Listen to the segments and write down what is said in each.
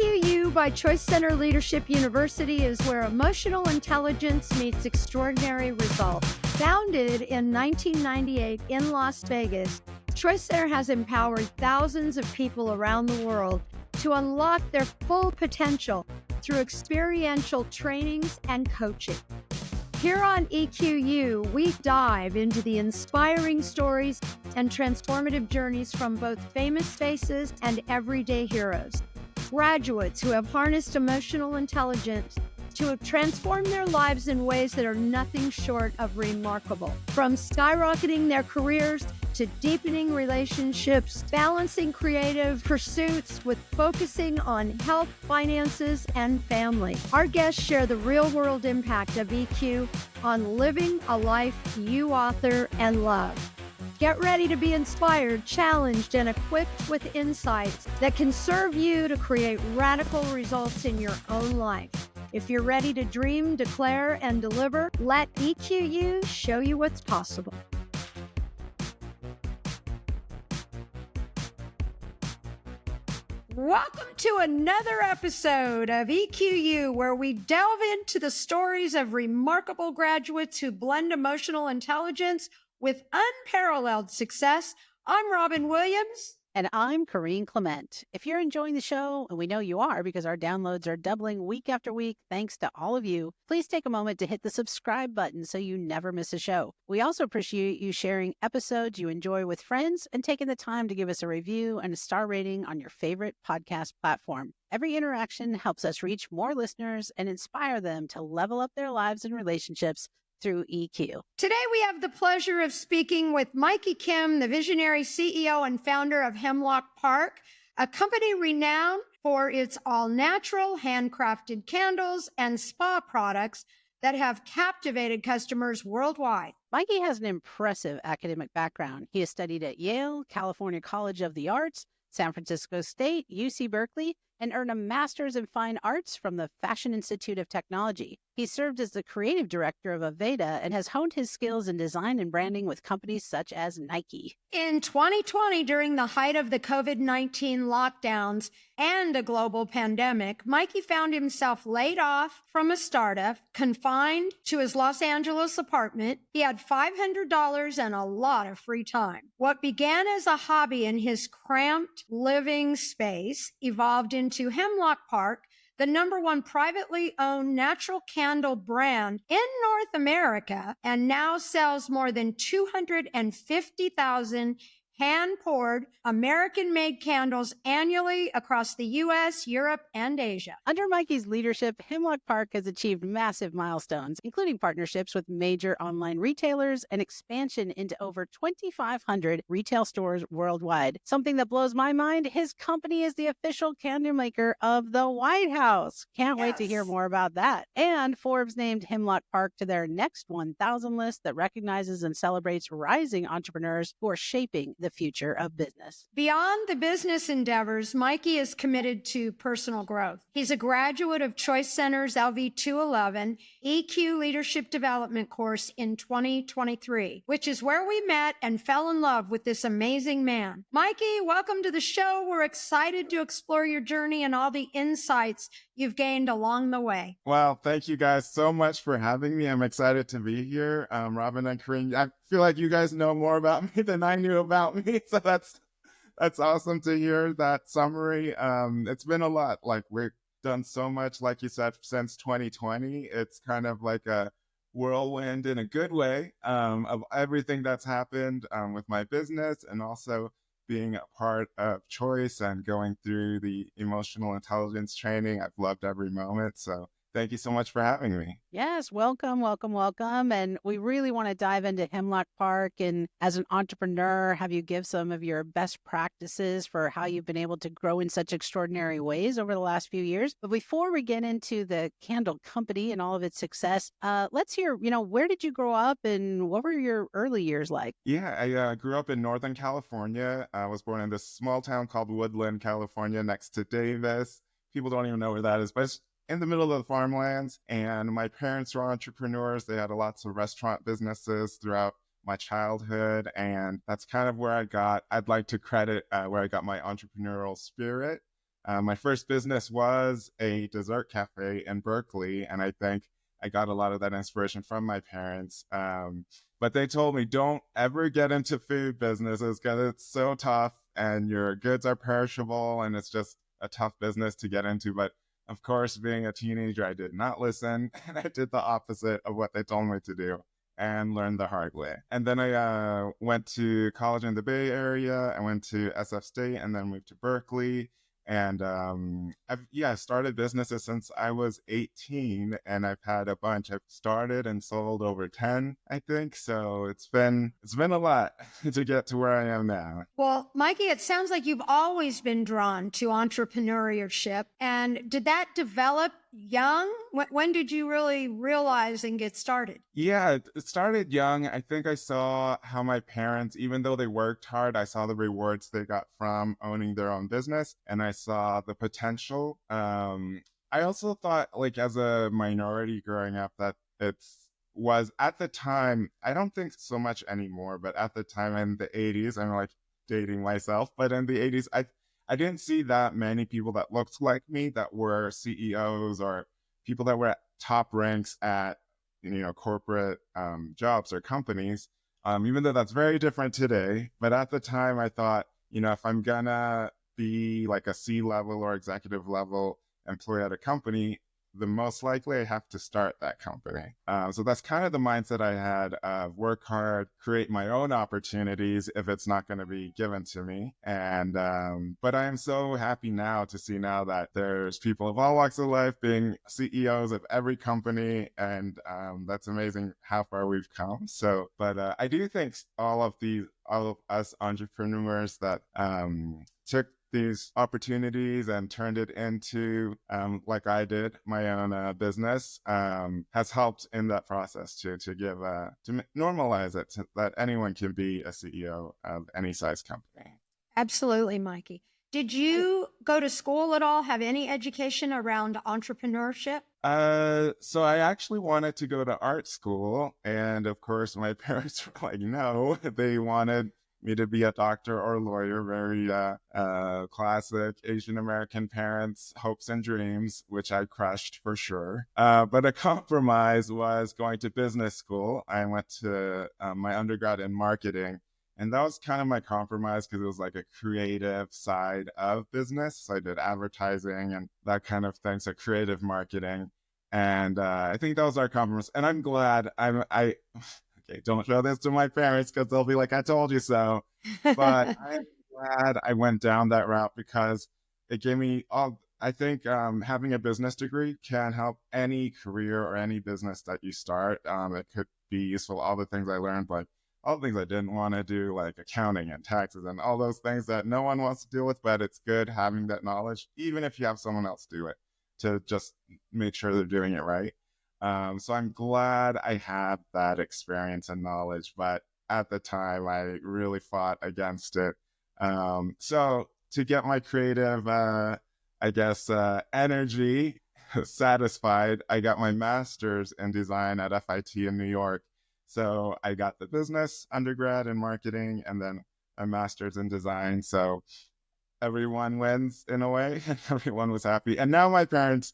EQU by ChoiceCenter Leadership University is where emotional intelligence meets extraordinary results. Founded in 1998 in Las Vegas, ChoiceCenter has empowered thousands of people around the world to unlock their full potential through experiential trainings and coaching. Here on EQU, we dive into the inspiring stories and transformative journeys from both famous faces and everyday heroes. Graduates who have harnessed emotional intelligence to have transformed their lives in ways that are nothing short of remarkable. From skyrocketing their careers to deepening relationships, balancing creative pursuits with focusing on health, finances, and family. Our guests share the real-world impact of EQ on living a life you author and love. Get ready to be inspired, challenged, and equipped with insights that can serve you to create radical results in your own life. If you're ready to dream, declare, and deliver, let EQU show you what's possible. Welcome to another episode of EQU, where we delve into the stories of remarkable graduates who blend emotional intelligence with unparalleled success. I'm Robin Williams. And I'm Corrine Clement. If you're enjoying the show, and we know you are because our downloads are doubling week after week thanks to all of you, please take a moment to hit the subscribe button so you never miss a show. We also appreciate you sharing episodes you enjoy with friends and taking the time to give us a review and a star rating on your favorite podcast platform. Every interaction helps us reach more listeners and inspire them to level up their lives and relationships through EQ. Today, we have the pleasure of speaking with Mikey Kim, the visionary CEO and founder of Hemlock Park, a company renowned for its all-natural, handcrafted candles and spa products that have captivated customers worldwide. Mikey has an impressive academic background. He has studied at Yale, California College of the Arts, San Francisco State, UC Berkeley, and earned a master's in fine arts from the Fashion Institute of Technology. He served as the creative director of Aveda and has honed his skills in design and branding with companies such as Nike. In 2020, during the height of the COVID-19 lockdowns and a global pandemic, Mikey found himself laid off from a startup, confined to his Los Angeles apartment. He had $500 and a lot of free time. What began as a hobby in his cramped living space evolved into Hemlock Park, the #1 privately owned natural candle brand in North America, and now sells more than 250,000 hand-poured, American-made candles annually across the U.S., Europe, and Asia. Under Mikey's leadership, Hemlock Park has achieved massive milestones, including partnerships with major online retailers and expansion into over 2,500 retail stores worldwide. Something that blows my mind, his company is the official candle maker of the White House. Can't wait to hear more about that. And Forbes named Hemlock Park to their next 1,000 list that recognizes and celebrates rising entrepreneurs who are shaping the future of business. Beyond the business endeavors, Mikey is committed to personal growth. He's a graduate of ChoiceCenter's LV211 EQ Leadership Development course in 2023, which is where we met and fell in love with this amazing man. Mikey, welcome to the show. We're excited to explore your journey and all the insights you've gained along the way. Well, thank you guys so much for having me. I'm excited to be here. Robin and Corrine, I feel like you guys know more about me than I knew about me. So that's awesome to hear that summary. It's been a lot. Like, we've done so much, like you said, since 2020. It's kind of like a whirlwind in a good way of everything that's happened with my business, and also being a part of Choice and going through the emotional intelligence training. I've loved every moment. So thank you so much for having me. Yes, welcome, welcome, welcome. And we really want to dive into Hemlock Park. And as an entrepreneur, have you give some of your best practices for how you've been able to grow in such extraordinary ways over the last few years. But before we get into the candle company and all of its success, let's hear, where did you grow up and what were your early years like? Yeah, I grew up in Northern California. I was born in this small town called Woodland, California, next to Davis. People don't even know where that is, but it's in the middle of the farmlands. And my parents were entrepreneurs. They had lots of restaurant businesses throughout my childhood. And that's kind of where I'd like to credit where I got my entrepreneurial spirit. My first business was a dessert cafe in Berkeley, and I think I got a lot of that inspiration from my parents. But they told me, don't ever get into food businesses because it's so tough and your goods are perishable and it's just a tough business to get into. But of course, being a teenager, I did not listen and I did the opposite of what they told me to do and learned the hard way. And then I went to college in the Bay Area. I went to SF State and then moved to Berkeley. And I've started businesses since I was 18, and I've had a bunch. I've started and sold over 10, I think. So it's been a lot to get to where I am now. Well, Mikey, it sounds like you've always been drawn to entrepreneurship. And did that develop young? When did you really realize and get started? Yeah, it started young. I think I saw how my parents, even though they worked hard, I saw the rewards they got from owning their own business, and I saw the potential. I also thought, like, as a minority growing up, that was at the time, I don't think so much anymore, but at the time in the 80s, I'm like dating myself, but in the 80s, I didn't see that many people that looked like me that were CEOs or people that were at top ranks at corporate jobs or companies, even though that's very different today. But at the time, I thought, if I'm gonna be like a C-level or executive level employee at a company, the most likely I have to start that company. So that's kind of the mindset I had: work hard, create my own opportunities if it's not going to be given to me. And but I am so happy now to see now that there's people of all walks of life being CEOs of every company, and that's amazing how far we've come. So, but I do think all of us entrepreneurs that took these opportunities and turned it into, like I did, my own business, has helped in that process to normalize it so that anyone can be a CEO of any size company. Absolutely, Mikey. Did you go to school at all? Have any education around entrepreneurship? So I actually wanted to go to art school, and of course my parents were like, no, they wanted me to be a doctor or a lawyer. Very classic Asian American parents' hopes and dreams, which I crushed for sure. But a compromise was going to business school. I went to my undergrad in marketing, and that was kind of my compromise because it was like a creative side of business. So I did advertising and that kind of thing, so creative marketing. And I think that was our compromise. And I'm glad okay, don't show this to my parents because they'll be like, I told you so. But I'm glad I went down that route because it gave me I think having a business degree can help any career or any business that you start. It could be useful. All the things I learned, like all the things I didn't want to do, like accounting and taxes and all those things that no one wants to deal with, but it's good having that knowledge, even if you have someone else do it, to just make sure they're doing it right. So I'm glad I had that experience and knowledge, but at the time I really fought against it. So to get my creative, energy satisfied, I got my master's in design at FIT in New York. So I got the business undergrad in marketing and then a master's in design. So everyone wins in a way, and everyone was happy. And now my parents,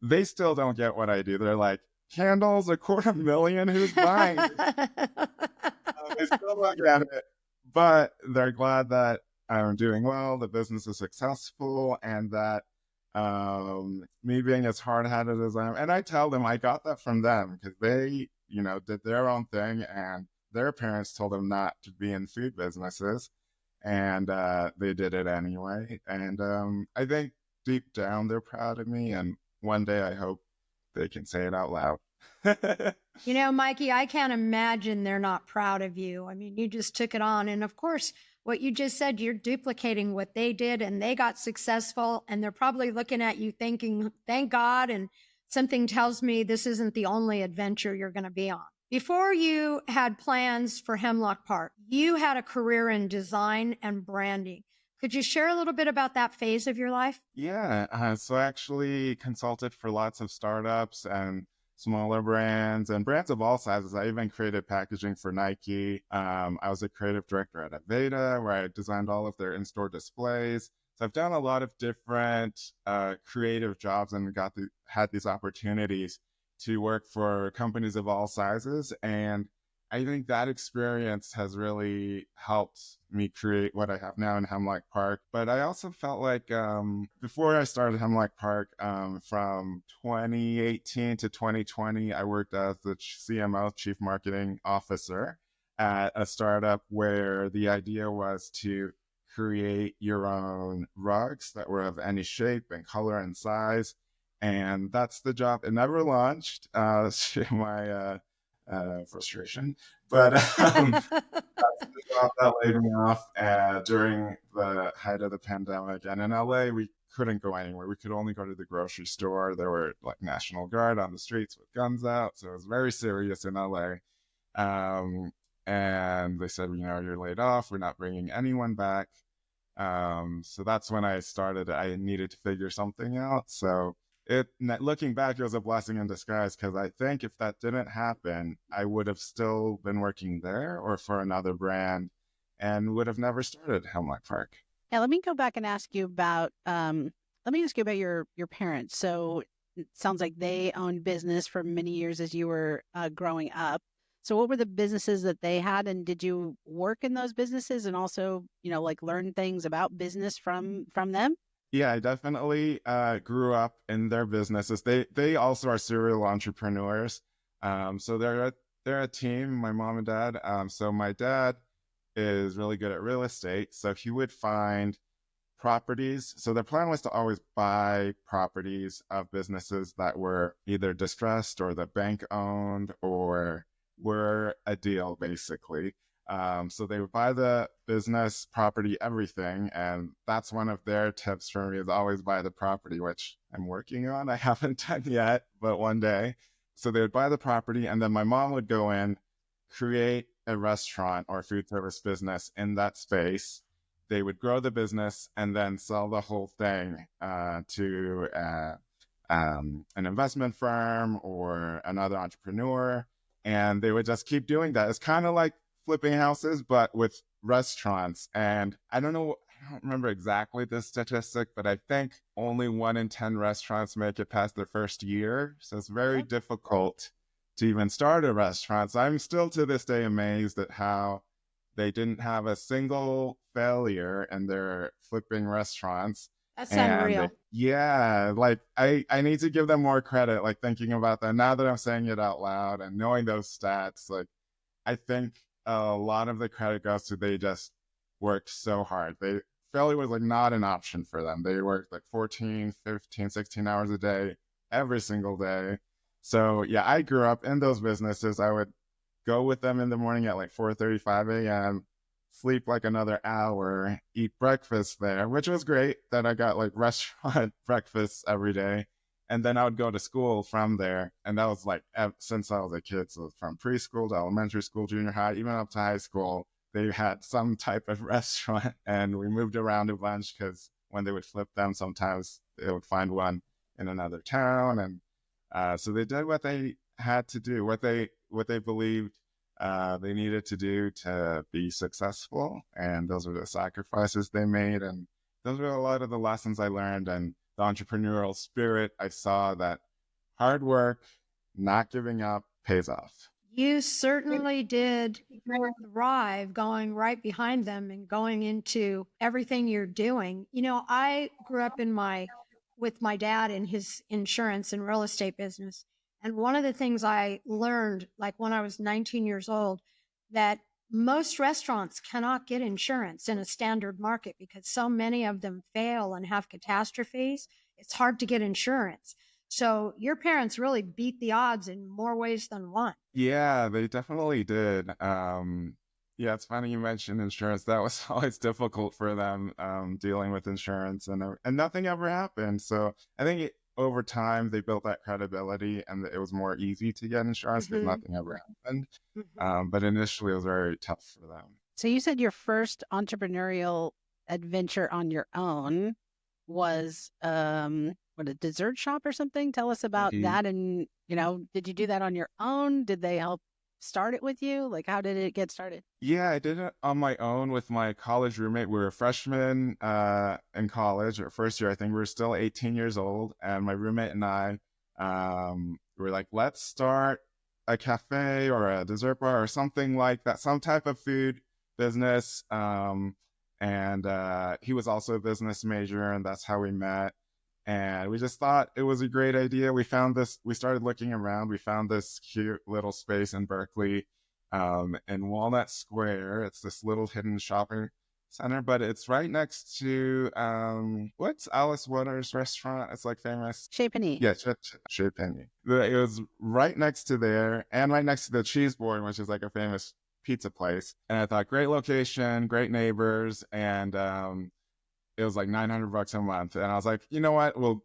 they still don't get what I do. They're like, candles, $250,000, who's buying? They still don't get it. But they're glad that I'm doing well, the business is successful, and that me being as hard-headed as I am. And I tell them I got that from them because they, did their own thing, and their parents told them not to be in food businesses. And they did it anyway. And I think deep down they're proud of me, and one day I hope they can say it out loud. Mikey, I can't imagine they're not proud of you. I mean, you just took it on. And of course, what you just said, you're duplicating what they did and they got successful. And they're probably looking at you thinking, thank God. And something tells me this isn't the only adventure you're going to be on. Before you had plans for Hemlock Park, you had a career in design and branding. Could you share a little bit about that phase of your life? Yeah, so I actually consulted for lots of startups and smaller brands and brands of all sizes. I even created packaging for Nike. I was a creative director at Aveda, where I designed all of their in-store displays. So I've done a lot of different creative jobs and had these opportunities to work for companies of all sizes. And I think that experience has really helped me create what I have now in Hemlock Park. But I also felt like before I started Hemlock Park, from 2018 to 2020, I worked as the CMO, Chief Marketing Officer, at a startup where the idea was to create your own rugs that were of any shape and color and size. And that's the job. It never launched, to my frustration. But that's the job that laid me off during the height of the pandemic. And in LA, we couldn't go anywhere. We could only go to the grocery store. There were like National Guard on the streets with guns out. So it was very serious in LA. And they said, you're laid off. We're not bringing anyone back. So that's when I started. I needed to figure something out. So looking back, it was a blessing in disguise, because I think if that didn't happen, I would have still been working there or for another brand and would have never started Hemlock Park. Yeah, let me go back and ask you about your parents. So it sounds like they owned business for many years as you were growing up. So what were the businesses that they had, and did you work in those businesses and also, learn things about business from them? Yeah, I definitely grew up in their businesses. They also are serial entrepreneurs. So they're a team, my mom and dad. So my dad is really good at real estate. So he would find properties. So their plan was to always buy properties of businesses that were either distressed or the bank owned or were a deal, basically. So they would buy the business, property, everything. And that's one of their tips for me, is always buy the property, which I'm working on. I haven't done yet, but one day. So they would buy the property, and then my mom would go in, create a restaurant or food service business in that space. They would grow the business and then sell the whole thing to an investment firm or another entrepreneur. And they would just keep doing that. It's kind of like flipping houses, but with restaurants. And I don't remember exactly the statistic, but I think only 1 in 10 restaurants make it past their first year. So it's very difficult to even start a restaurant. So I'm still to this day amazed at how they didn't have a single failure in their flipping restaurants. That's unreal. I need to give them more credit, like thinking about that now that I'm saying it out loud and knowing those stats. Like, I think a lot of the credit goes to they just worked so hard. Failure was like not an option for them. They worked like 14, 15, 16 hours a day, every single day. So yeah, I grew up in those businesses. I would go with them in the morning at like 4:35 a.m., sleep like another hour, eat breakfast there, which was great that I got like restaurant breakfast every day. And then I would go to school from there. And that was like since I was a kid. So from preschool to elementary school, junior high, even up to high school, they had some type of restaurant. And we moved around a bunch because when they would flip them, sometimes they would find one in another town. And so they did what they had to do, what they believed they needed to do to be successful. And those were the sacrifices they made. And those were a lot of the lessons I learned. And the entrepreneurial spirit, I saw that hard work, not giving up, pays off. You certainly did thrive going right behind them and going into everything you're doing. I grew up with my dad in his insurance and real estate business. And one of the things I learned, like when I was 19 years old, that most restaurants cannot get insurance in a standard market because so many of them fail and have catastrophes. It's hard to get insurance. So your parents really beat the odds in more ways than one. Yeah, they definitely did. Yeah, it's funny you mentioned insurance. That was always difficult for them, dealing with insurance, and nothing ever happened. So I think over time they built that credibility, and it was more easy to get insurance because nothing ever happened. But initially it was very tough for them. So you said your first entrepreneurial adventure on your own was a dessert shop or something. Tell us about that. And did you do that on your own? Did they help start it with you? Like, how did it get started? Yeah, I did it on my own with my college roommate. We were freshmen in college, or first year. I think we were still 18 years old. And my roommate and I were like, let's start a cafe or a dessert bar or something like that, some type of food business. And he was also a business major, and that's how we met. And we just thought it was a great idea. We started looking around. We found this cute little space in Berkeley, in Walnut Square. It's this little hidden shopping center, but it's right next to, what's Alice Waters' restaurant? It's like famous. Chez Panisse. Yeah, Chez Panisse. It was right next to there and right next to the Cheese Board, which is like a famous pizza place. And I thought, great location, great neighbors, and it was like $900 a month. And I was like, you know what? We'll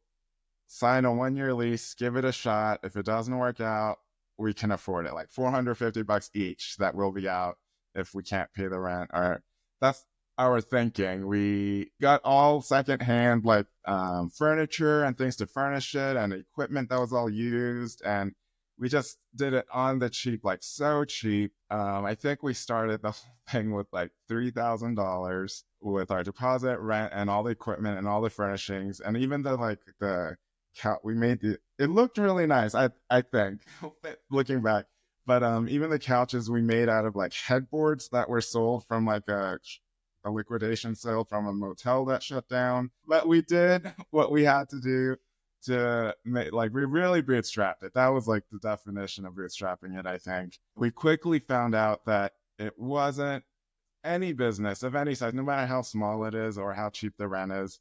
sign a 1-year lease, give it a shot. If it doesn't work out, we can afford it. Like $450 each that will be out if we can't pay the rent. Or that's our thinking. We got all secondhand, like furniture and things to furnish it and equipment that was all used. And we just did it on the cheap, like so cheap. I think we started the whole thing with like $3,000 with our deposit, rent, and all the equipment and all the furnishings, and even we made it looked really nice. I think looking back, but even the couches we made out of like headboards that were sold from like a liquidation sale from a motel that shut down. But we did what we had to do to make, like, we really bootstrapped it. That was like the definition of bootstrapping it, I think. We quickly found out that it wasn't any business of any size, no matter how small it is or how cheap the rent is,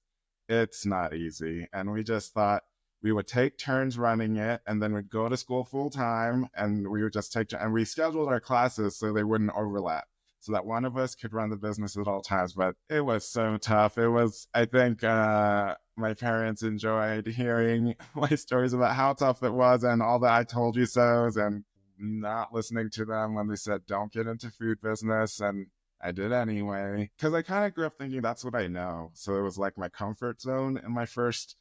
it's not easy. And we just thought we would take turns running it, and then we'd go to school full time, and we would just and we scheduled our classes so they wouldn't overlap, so that one of us could run the business at all times. But it was so tough. It was, I think, my parents enjoyed hearing my stories about how tough it was and all the I told you so's, and not listening to them when they said, don't get into food business. And I did anyway, because I kind of grew up thinking that's what I know. So it was like my comfort zone in my first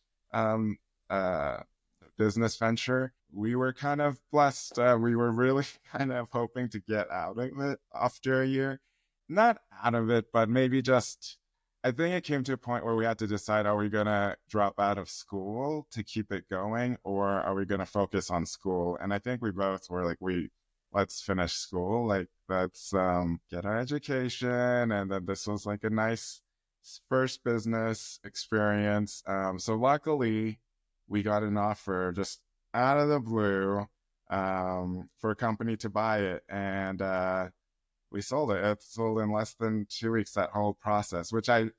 business venture. We were kind of blessed. We were really kind of hoping to get out of it after a year. Not out of it, but maybe just, I think it came to a point where we had to decide, are we going to drop out of school to keep it going, or are we going to focus on school? And I think we both were like, let's finish school. Like, let's get our education. And then this was like a nice first business experience. So luckily, we got an offer just out of the blue for a company to buy it. And we sold it. It sold in less than 2 weeks, that whole process, which I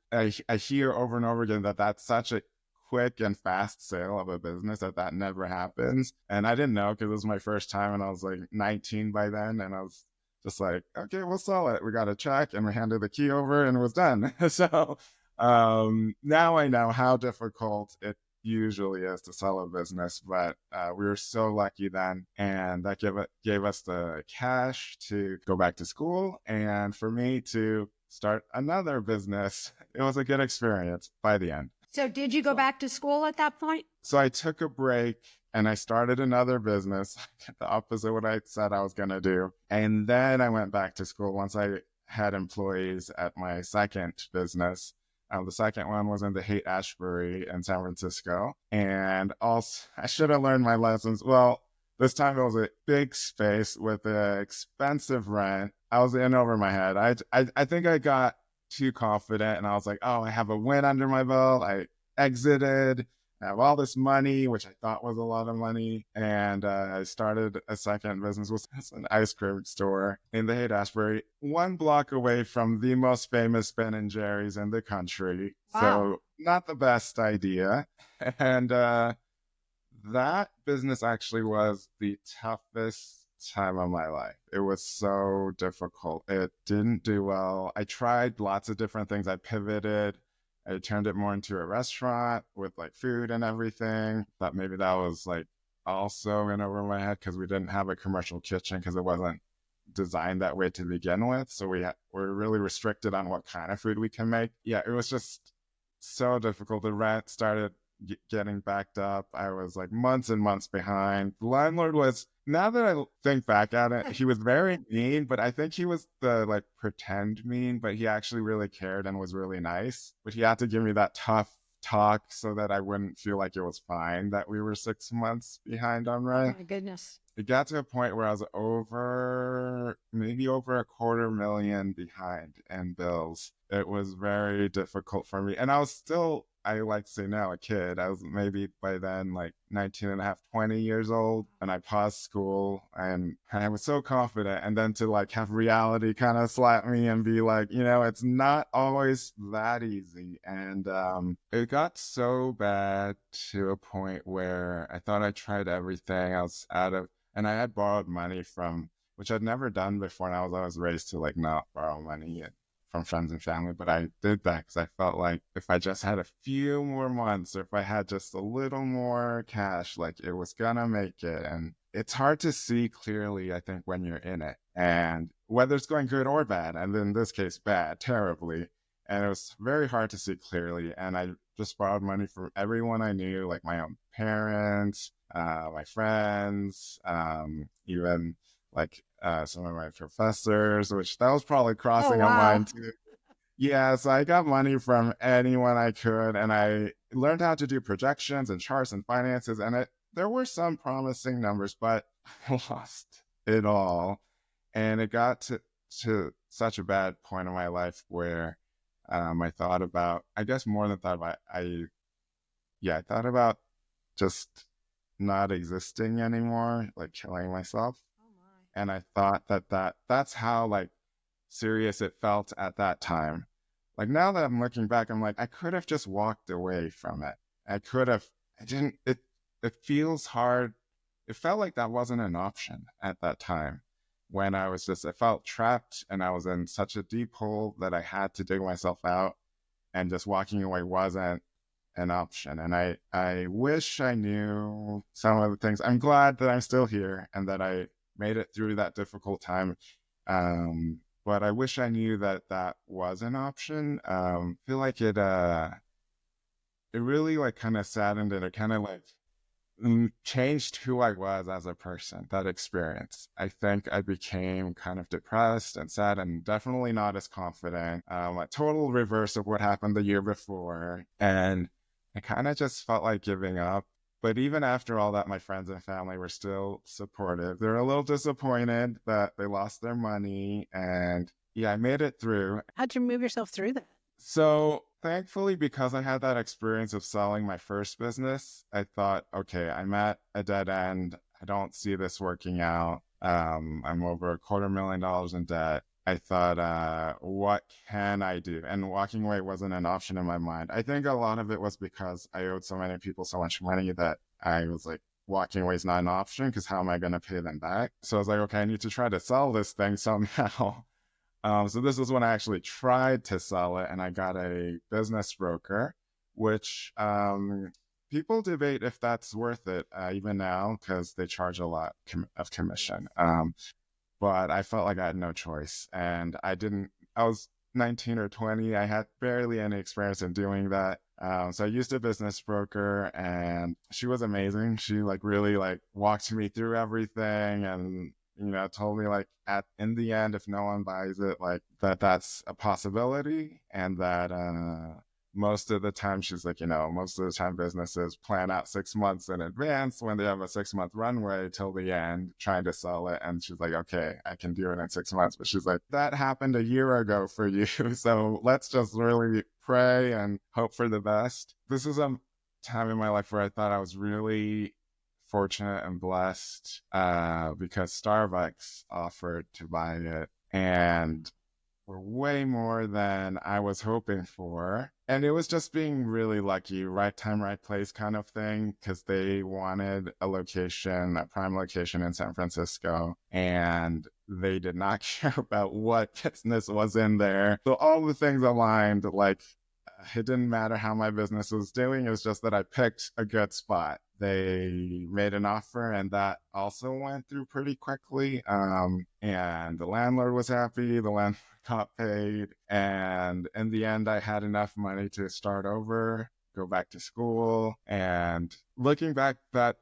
hear over and over again that that's such a quick and fast sale of a business that never happens. And I didn't know, because it was my first time, and I was like 19 by then. And I was just like, okay, we'll sell it. We got a check and we handed the key over and it was done. So now I know how difficult it usually is to sell a business, but we were so lucky then, and that gave us the cash to go back to school and for me to start another business. It was a good experience by the end. So did you go back to school at that point? So I took a break and I started another business, the opposite of what I said I was going to do. And then I went back to school once I had employees at my second business. The second one was in the Haight-Ashbury in San Francisco. And also, I should have learned my lessons. Well, this time it was a big space with an expensive rent. I was in over my head. I think I got too confident, and I was like, oh, I have a win under my belt. I exited. I have all this money, which I thought was a lot of money. And I started a second business, which was an ice cream store in the Haight-Ashbury, 1 block away from the most famous Ben & Jerry's in the country. Wow. So not the best idea. And that business actually was the toughest time of my life. It was so difficult. It didn't do well. I tried lots of different things. I pivoted. I turned it more into a restaurant with like food and everything. Thought maybe that was like also in over my head, because we didn't have a commercial kitchen, because it wasn't designed that way to begin with. So we're really restricted on what kind of food we can make. Yeah, it was just so difficult. The rent started getting backed up. I was like months and months behind. The landlord was Now that I think back at it, he was very mean, but I think he was the like pretend mean, but he actually really cared and was really nice. But he had to give me that tough talk so that I wouldn't feel like it was fine that we were 6 months behind on Oh rent. my goodness. It got to a point where I was maybe over a quarter million behind in bills. It was very difficult for me. And I was still, I like to say now, a kid. I was maybe by then like 19 and a half, 20 years old. And I paused school and I was so confident. And then to like have reality kind of slap me and be like, it's not always that easy. And it got so bad to a point where I thought I tried everything. I was out of and I had borrowed money from, which I'd never done before. And I was always raised to like not borrow money from friends and family. But I did that because I felt like if I just had a few more months or if I had just a little more cash, like it was gonna make it. And it's hard to see clearly, I think, when you're in it. And whether it's going good or bad, and in this case, bad, terribly. And it was very hard to see clearly. And I just borrowed money from everyone I knew, like my own parents, my friends, even like some of my professors, which that was probably Oh, crossing a wow. line too. Yeah, so I got money from anyone I could, and I learned how to do projections and charts and finances, and there were some promising numbers, but I lost it all. And it got to such a bad point in my life where I thought about, I guess more than thought about, I thought about just not existing anymore, like killing myself. Oh And I thought that's how like serious it felt at that time. Like now that I'm looking back, I'm like, I could have just walked away from it. I could have, I didn't, it feels hard. It felt like that wasn't an option at that time when I felt trapped and I was in such a deep hole that I had to dig myself out and just walking away wasn't an option. And I wish I knew some of the things. I'm glad that I'm still here and that I made it through that difficult time. But I wish I knew that was an option. Feel like it really like kind of saddened and it kind of like changed who I was as a person, that experience. I think I became kind of depressed and sad and definitely not as confident. A total reverse of what happened the year before. And I kind of just felt like giving up. But even after all that, my friends and family were still supportive. They're a little disappointed that they lost their money. And yeah, I made it through. How'd you move yourself through that? So thankfully, because I had that experience of selling my first business, I thought, okay, I'm at a dead end. I don't see this working out. I'm over $250,000 in debt. I thought, what can I do? And walking away wasn't an option in my mind. I think a lot of it was because I owed so many people so much money that I was like, walking away is not an option because how am I going to pay them back? So I was like, okay, I need to try to sell this thing somehow. So this is when I actually tried to sell it and I got a business broker, which people debate if that's worth it even now because they charge a lot of commission. But I felt like I had no choice and I was 19 or 20. I had barely any experience in doing that. So I used a business broker and she was amazing. She like really like walked me through everything and told me like in the end, if no one buys it, like that's a possibility. And that most of the time she's like, most of the time businesses plan out 6 months in advance when they have a 6 month runway till the end trying to sell it. And she's like, okay, I can do it in 6 months. But she's like, that happened a year ago for you. So let's just really pray and hope for the best. This is a time in my life where I thought I was really fortunate and blessed because Starbucks offered to buy it and for way more than I was hoping for. And it was just being really lucky, right time, right place kind of thing, because they wanted a prime location in San Francisco, and they did not care about what business was in there. So all the things aligned, like it didn't matter how my business was doing. It was just that I picked a good spot. They made an offer and that also went through pretty quickly. And the landlord was happy. The landlord got paid. And in the end, I had enough money to start over, go back to school. And looking back, that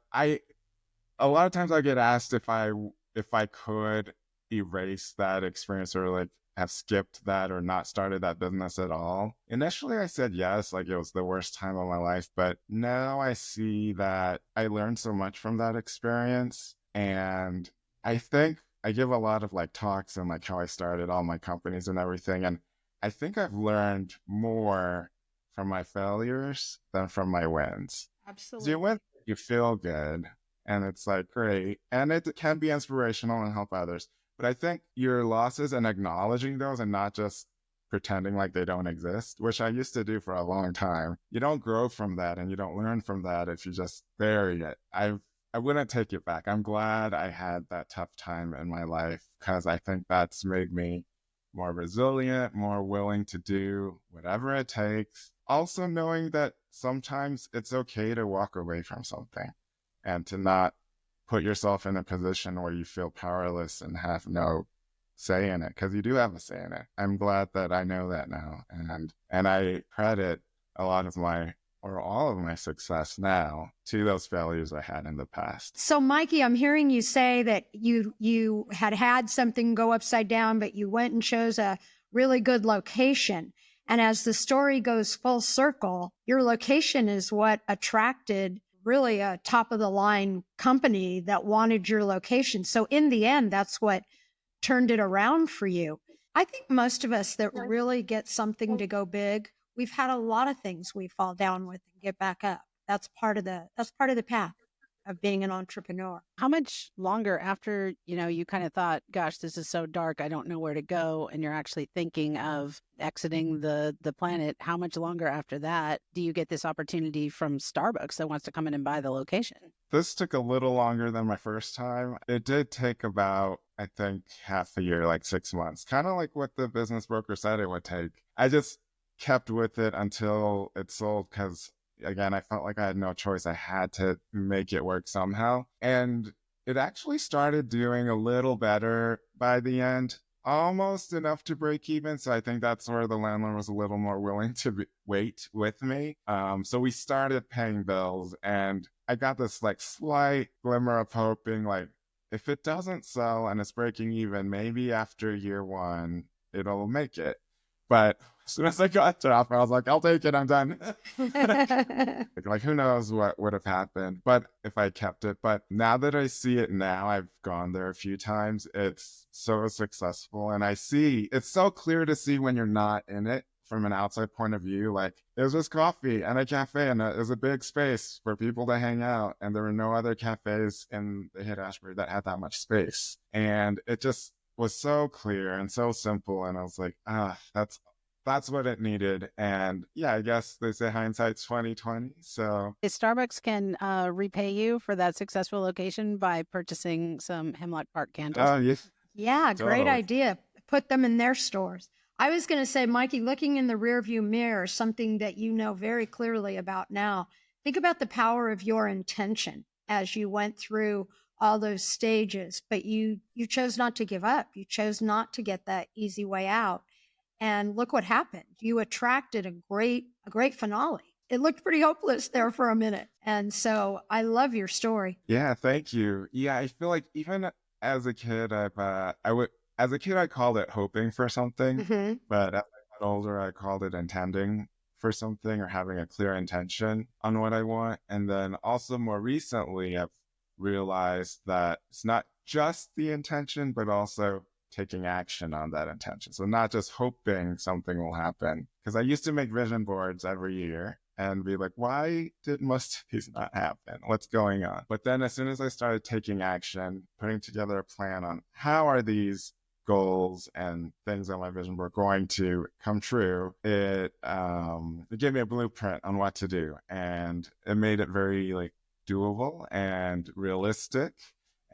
a lot of times I get asked if I could erase that experience or like have skipped that or not started that business at all. Initially, I said yes, like it was the worst time of my life. But now I see that I learned so much from that experience. And I think I give a lot of like talks and like how I started all my companies and everything. And I think I've learned more from my failures than from my wins. 'Cause you Absolutely. win, you feel good, and it's like great, and it can be inspirational and help others. But I think your losses and acknowledging those and not just pretending like they don't exist, which I used to do for a long time. You don't grow from that and you don't learn from that if you just bury it. I wouldn't take it back. I'm glad I had that tough time in my life because I think that's made me more resilient, more willing to do whatever it takes. Also knowing that sometimes it's okay to walk away from something and to not put yourself in a position where you feel powerless and have no say in it, because you do have a say in it. I'm glad that I know that now, and I credit a lot of my or all of my success now to those failures I had in the past. So, Mikey, I'm hearing you say that you had something go upside down, but you went and chose a really good location. And as the story goes full circle, your location is what attracted really a top of the line company that wanted your location. So in the end, that's what turned it around for you. I think most of us that really get something to go big, we've had a lot of things we fall down with and get back up. That's part of the path of being an entrepreneur. How much longer after, you kind of thought, gosh, this is so dark, I don't know where to go, and you're actually thinking of exiting the planet, how much longer after that do you get this opportunity from Starbucks that wants to come in and buy the location? This took a little longer than my first time. It did take about, I think, half a year, like 6 months, kind of like what the business broker said it would take. I just kept with it until it sold because, again, I felt like I had no choice. I had to make it work somehow. And it actually started doing a little better by the end, almost enough to break even. So I think that's where the landlord was a little more willing to wait with me. So we started paying bills, and I got this like slight glimmer of hope being like, if it doesn't sell and it's breaking even, maybe after year one, it'll make it. But as soon as I got the offer, I was like, I'll take it. I'm done. Like, who knows what would have happened, but if I kept it. But now that I see it now, I've gone there a few times. It's so successful. And I see it's so clear to see when you're not in it from an outside point of view. Like, there's this coffee and a cafe, and there's a big space for people to hang out. And there were no other cafes in the Haight-Ashbury that had that much space. And it just was so clear and so simple. And I was like, that's what it needed. And yeah, I guess they say hindsight's 2020. So Starbucks can repay you for that successful location by purchasing some Hemlock Park candles. oh yes, Yeah, great totally. idea. Put them in their stores. I was going to say, Mikey, looking in the rearview mirror, something that you know very clearly about now, think about the power of your intention as you went through all those stages, but you chose not to give up. You chose not to get that easy way out. And look what happened. You attracted a great finale. It looked pretty hopeless there for a minute. And so I love your story. Yeah, thank you. Yeah, I feel like even as a kid, as a kid, I called it hoping for something, Mm-hmm. but as I got older, I called it intending for something or having a clear intention on what I want. And then also more recently, I've realized that it's not just the intention, but also taking action on that intention. So not just hoping something will happen. Because I used to make vision boards every year and be like, why did most of these not happen? What's going on? But then as soon as I started taking action, putting together a plan on how are these goals and things on my vision board going to come true, it gave me a blueprint on what to do. And it made it very like doable and realistic.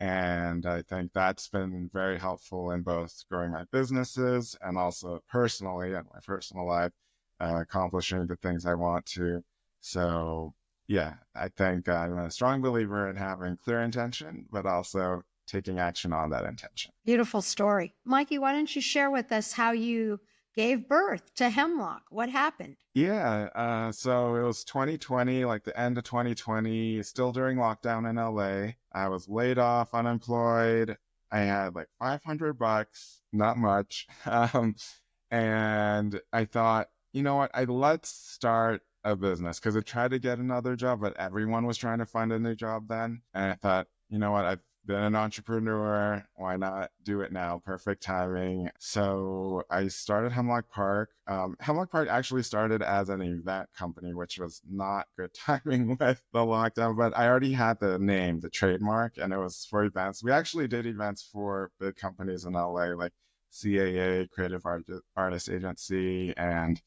And I think that's been very helpful in both growing my businesses and also personally in my personal life, accomplishing the things I want to. So, yeah, I think I'm a strong believer in having clear intention, but also taking action on that intention. Beautiful story. Mikey, why don't you share with us how you gave birth to Hemlock. What happened? Yeah, so it was 2020, like the end of 2020, still during lockdown in LA. I was laid off, unemployed. I had like $500, not much. And I thought, you know what? Let's start a business because I tried to get another job, but everyone was trying to find a new job then. And I thought, you know what? I've been an entrepreneur. Why not do it now? Perfect timing. So I started Hemlock Park. Hemlock Park actually started as an event company, which was not good timing with the lockdown, but I already had the name, the trademark, and it was for events. We actually did events for big companies in LA, like CAA, Artist Agency, and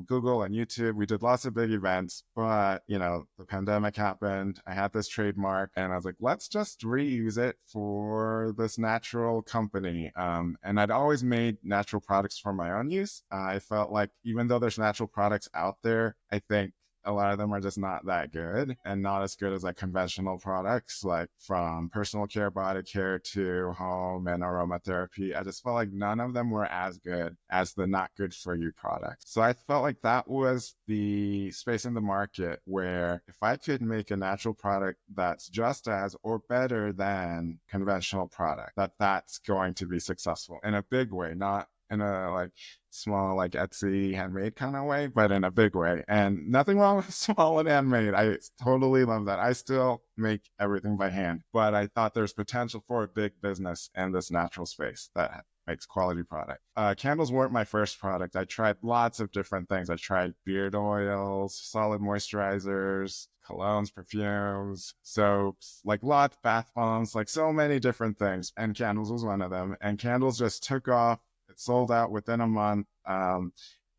Google and YouTube. We did lots of big events, but the pandemic happened. I had this trademark, and I was like, let's just reuse it for this natural company. And I'd always made natural products for my own use. I felt like even though there's natural products out there, I think a lot of them are just not that good and not as good as like conventional products, like from personal care, body care to home and aromatherapy. I just felt like none of them were as good as the not good for you products. So I felt like that was the space in the market where if I could make a natural product that's just as or better than conventional product, that's going to be successful in a big way, not in a like small like Etsy handmade kind of way, but in a big way. And nothing wrong with small and handmade. I totally love that. I still make everything by hand, but I thought there's potential for a big business in this natural space that makes quality product. Candles weren't my first product. I tried lots of different things. I tried beard oils, solid moisturizers, colognes, perfumes, soaps, like lots, bath bombs, like so many different things. And candles was one of them. And candles just took off. It sold out within a month,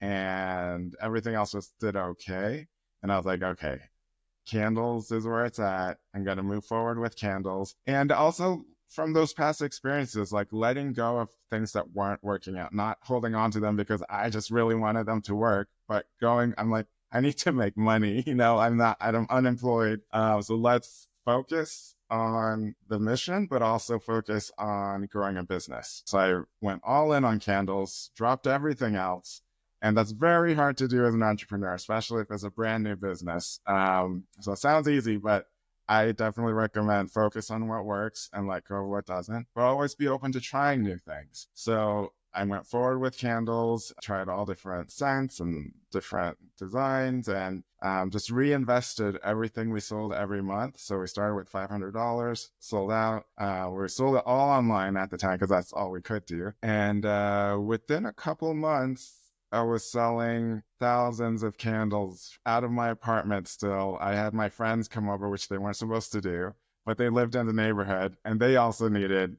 and everything else just did okay. And I was like, okay, candles is where it's at. I'm going to move forward with candles. And also from those past experiences, like letting go of things that weren't working out, not holding on to them because I just really wanted them to work, but I'm like, I need to make money. I'm unemployed. So let's focus on the mission, but also focus on growing a business. So I went all in on candles, dropped everything else. And that's very hard to do as an entrepreneur, especially if it's a brand new business. So it sounds easy, but I definitely recommend focus on what works and let go of what doesn't, but always be open to trying new things. So I went forward with candles, tried all different scents and different designs, and just reinvested everything we sold every month. So we started with $500, sold out. We sold it all online at the time because that's all we could do. And within a couple months, I was selling thousands of candles out of my apartment still. I had my friends come over, which they weren't supposed to do, but they lived in the neighborhood and they also needed,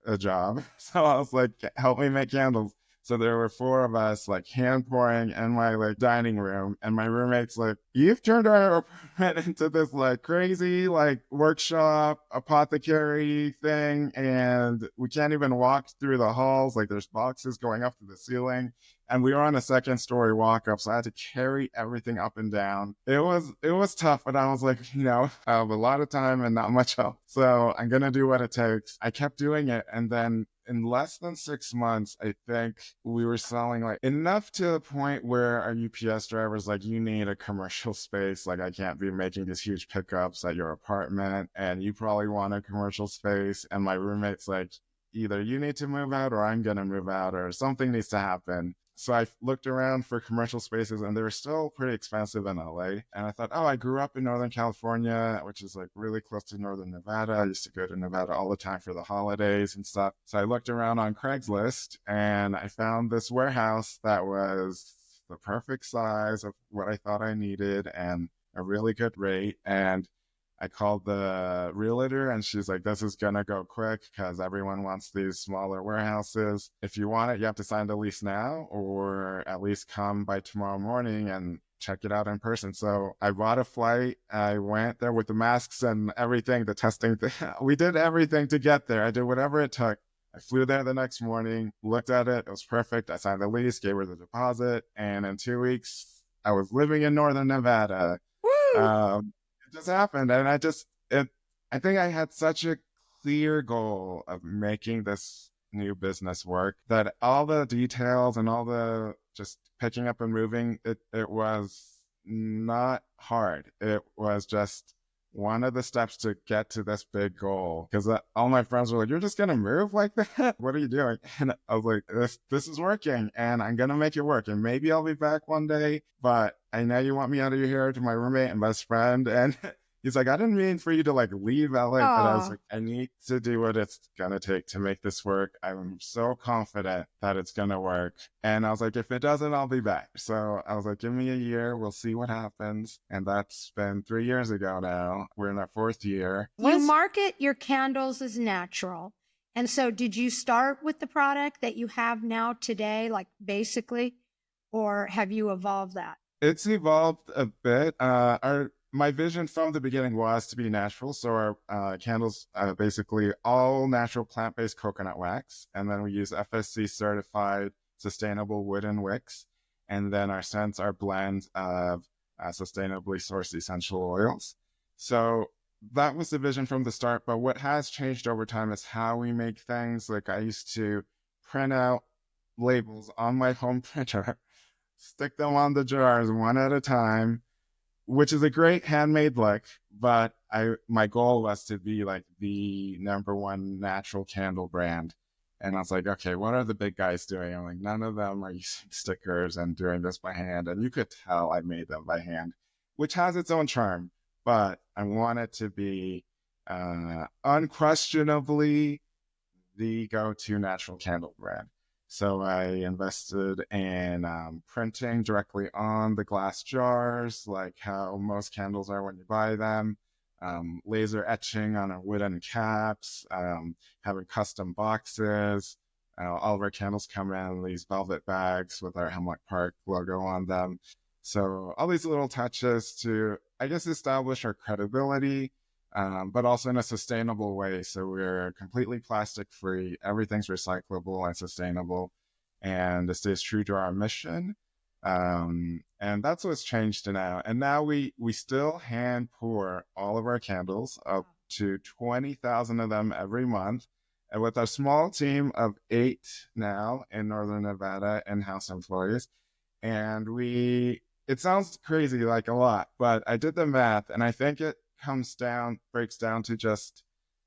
a job. So I was like, help me make candles. So there were four of us like hand pouring in my like dining room, and my roommate's like, you've turned our apartment into this like crazy like workshop apothecary thing, and we can't even walk through the halls. Like there's boxes going up to the ceiling. And we were on a second story walk up, so I had to carry everything up and down. It was tough, but I was like, I have a lot of time and not much help. So I'm gonna do what it takes. I kept doing it, and then in less than 6 months, I think we were selling like enough to the point where our UPS drivers like, you need a commercial space. Like I can't be making these huge pickups at your apartment, and you probably want a commercial space. And my roommate's like, either you need to move out or I'm gonna move out or something needs to happen. So I looked around for commercial spaces, and they were still pretty expensive in LA. And I thought, I grew up in Northern California, which is like really close to Northern Nevada. I used to go to Nevada all the time for the holidays and stuff. So I looked around on Craigslist, and I found this warehouse that was the perfect size of what I thought I needed and a really good rate. And I called the realtor, and she's like, this is going to go quick because everyone wants these smaller warehouses. If you want it, you have to sign the lease now or at least come by tomorrow morning and check it out in person. So I bought a flight. I went there with the masks and everything, the testing. We did everything to get there. I did whatever it took. I flew there the next morning, looked at it. It was perfect. I signed the lease, gave her the deposit. And in 2 weeks, I was living in Northern Nevada. Woo! It just happened. And I think I had such a clear goal of making this new business work, that all the details and all the just picking up and moving, it was not hard. It was just one of the steps to get to this big goal. Because all my friends were like, "You're just gonna move like that? What are you doing?" And I was like, this is working, and I'm gonna make it work. And maybe I'll be back one day, but I know you want me out of here to my roommate and best friend. And he's like, "I didn't mean for you to like leave LA," but I was like, "I need to do what it's gonna take to make this work. I'm so confident that it's gonna work." And I was like, "If it doesn't, I'll be back." So I was like, "Give me a year. We'll see what happens." And that's been 3 years ago now. We're in our 4th year. You market your candles as natural. And so did you start with the product that you have now today, like basically, or have you evolved that? It's evolved a bit. My vision from the beginning was to be natural. So our candles basically all natural plant-based coconut wax. And then we use FSC certified sustainable wooden wicks. And then our scents are blends of sustainably sourced essential oils. So that was the vision from the start. But what has changed over time is how we make things. Like I used to print out labels on my home printer, stick them on the jars one at a time, which is a great handmade look, but my goal was to be like the #1 natural candle brand. And I was like, okay, what are the big guys doing? I'm like, none of them are using stickers and doing this by hand. And you could tell I made them by hand, which has its own charm, but I want it to be unquestionably the go-to natural candle brand. So I invested in printing directly on the glass jars, like how most candles are when you buy them, laser etching on our wooden caps, having custom boxes. All of our candles come in these velvet bags with our Hemlock Park logo on them. So all these little touches to, I guess, establish our credibility, but also in a sustainable way. So we're completely plastic free. Everything's recyclable and sustainable, and it stays true to our mission. And that's what's changed to now. And now we still hand pour all of our candles, up to 20,000 of them every month. And with a small team of 8 now in Northern Nevada, in-house employees. And it sounds crazy, like a lot, but I did the math, and I think it breaks down to just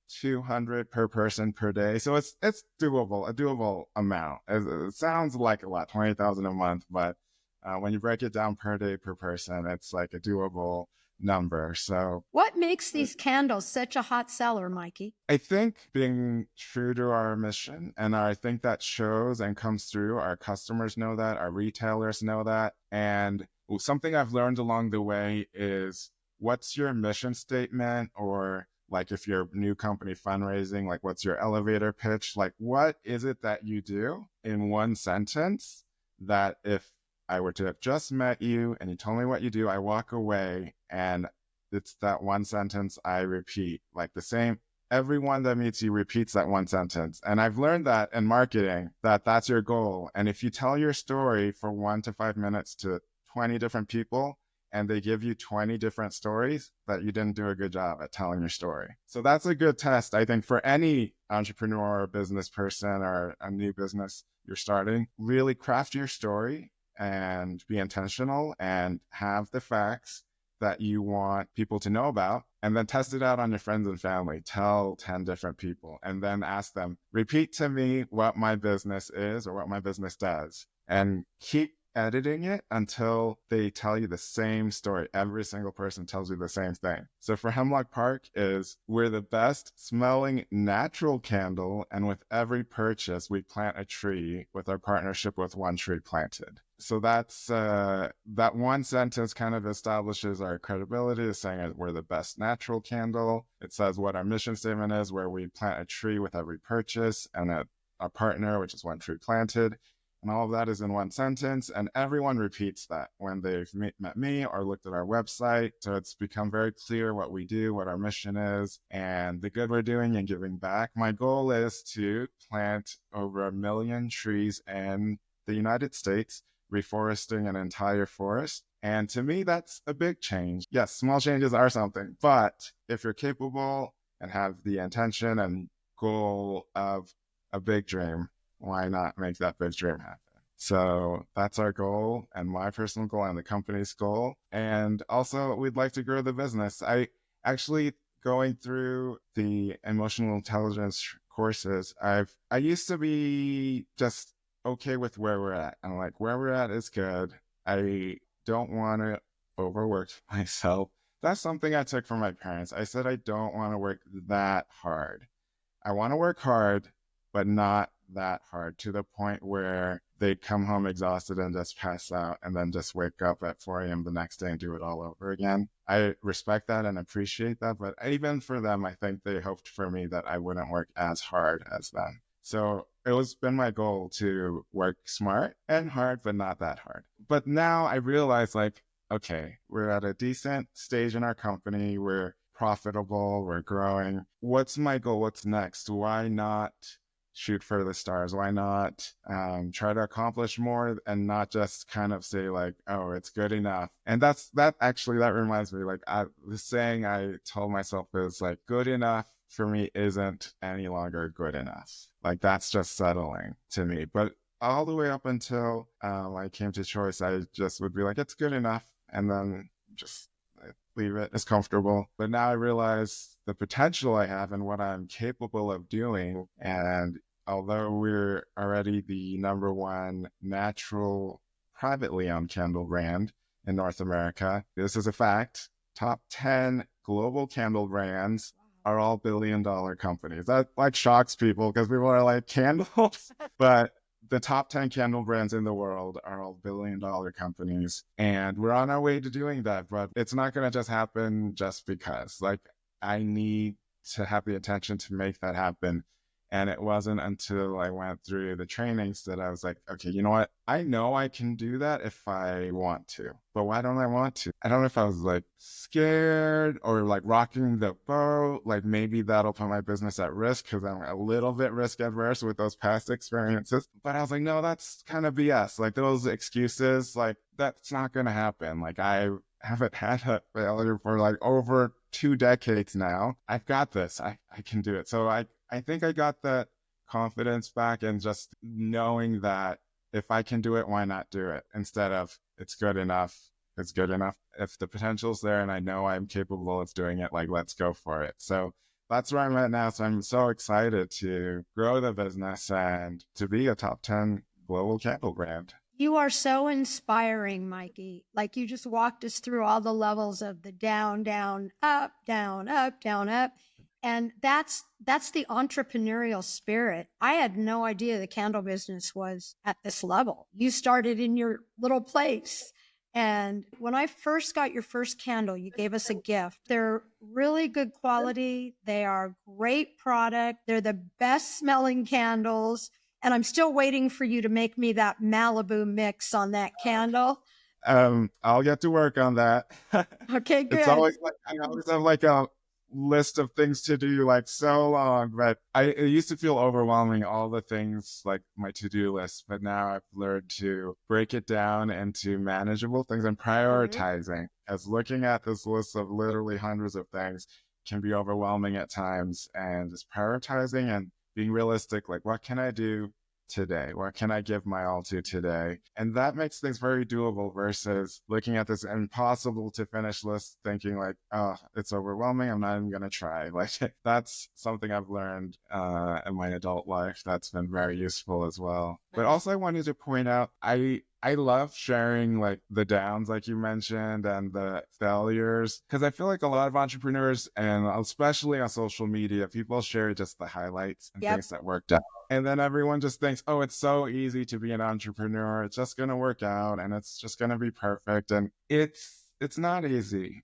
200 per person per day. So it's doable, a doable amount. It sounds like a lot, 20,000 a month, but when you break it down per day per person, it's like a doable number. So what makes these candles such a hot seller, Mikey? I think being true to our mission, and I think that shows and comes through. Our customers know that, our retailers know that. And something I've learned along the way is, what's your mission statement? Or like if you're a new company fundraising, like what's your elevator pitch? Like what is it that you do in one sentence that if I were to have just met you and you told me what you do, I walk away and it's that one sentence I repeat, like the same. Everyone that meets you repeats that one sentence. And I've learned that in marketing, that's your goal. And if you tell your story for 1 to 5 minutes to 20 different people, and they give you 20 different stories, that you didn't do a good job at telling your story. So that's a good test, I think, for any entrepreneur or business person or a new business you're starting. Really craft your story and be intentional and have the facts that you want people to know about, and then test it out on your friends and family. Tell 10 different people, and then ask them, repeat to me what my business is or what my business does, and keep editing it until they tell you the same story. Every single person tells you the same thing. So for Hemlock Park we're the best smelling natural candle, and with every purchase we plant a tree with our partnership with One Tree Planted. So that's that one sentence kind of establishes our credibility, is saying that we're the best natural candle. It says what our mission statement is, where we plant a tree with every purchase, and our partner, which is One Tree Planted. And all of that is in one sentence. And everyone repeats that when they've met me or looked at our website. So it's become very clear what we do, what our mission is, and the good we're doing and giving back. My goal is to plant over 1 million trees in the United States, reforesting an entire forest. And to me, that's a big change. Yes, small changes are something, but if you're capable and have the intention and goal of a big dream, why not make that big dream happen? So that's our goal, and my personal goal and the company's goal. And also, we'd like to grow the business. I actually, going through the emotional intelligence courses, I used to be just okay with where we're at. I'm like, where we're at is good. I don't want to overwork myself. That's something I took from my parents. I said I don't want to work that hard. I want to work hard, but not that hard, to the point where they come home exhausted and just pass out and then just wake up at 4 a.m. the next day and do it all over again. I respect that and appreciate that, but even for them, I think they hoped for me that I wouldn't work as hard as them. So it was been my goal to work smart and hard, but not that hard. But now I realize, like, okay, we're at a decent stage in our company. We're profitable. We're growing. What's my goal? What's next? Why not shoot for the stars? Why not try to accomplish more and not just kind of say like, oh, it's good enough? And that reminds me, like, the saying I told myself is like, good enough for me isn't any longer good enough. Like, that's just settling to me. But all the way up until I came to Choice, I just would be like, it's good enough. And then just leave it. It's comfortable. But now I realize the potential I have and what I'm capable of doing. And although we're already the #1 natural privately owned candle brand in North America, this is a fact. Top 10 global candle brands are all billion-dollar companies. That like shocks people because people are like, candles? But the top 10 candle brands in the world are all billion-dollar companies. And we're on our way to doing that, but it's not going to just happen just because. Like, I need to have the attention to make that happen. And it wasn't until I went through the trainings that I was like, okay, you know what? I know I can do that if I want to, but why don't I want to? I don't know if I was like scared or like rocking the boat. Like, maybe that'll put my business at risk because I'm a little bit risk adverse with those past experiences. But I was like, no, that's kind of BS. Like, those excuses, like, that's not going to happen. Like, I haven't had a failure for like over 2 decades now. I've got this. I can do it. So I think I got that confidence back, and just knowing that if I can do it, why not do it? Instead of it's good enough. It's good enough. If the potential's there and I know I'm capable of doing it, like, let's go for it. So that's where I'm at now. So I'm so excited to grow the business and to be a top 10 global candle brand. You are so inspiring, Mikey. Like, you just walked us through all the levels of the down, down, up, down, up, down, up. And that's the entrepreneurial spirit. I had no idea the candle business was at this level. You started in your little place. And when I first got your first candle, you gave us a gift. They're really good quality. They are great product. They're the best smelling candles. And I'm still waiting for you to make me that Malibu mix on that candle. I'll get to work on that. Okay, good. It's always like, I always have like a list of things to do, like, so long, but it used to feel overwhelming, all the things like my to-do list, but now I've learned to break it down into manageable things and prioritizing, as looking at this list of literally hundreds of things can be overwhelming at times, and just prioritizing and being realistic, like, what can I do today? What can I give my all to today? And that makes things very doable versus looking at this impossible to finish list thinking like, oh, it's overwhelming, I'm not even going to try. Like, that's something I've learned in my adult life that's been very useful as well. But also I wanted to point out, I love sharing like the downs, like you mentioned, and the failures, because I feel like a lot of entrepreneurs, and especially on social media, people share just the highlights and things that worked out. And then everyone just thinks, oh, it's so easy to be an entrepreneur. It's just going to work out and it's just going to be perfect. And it's not easy,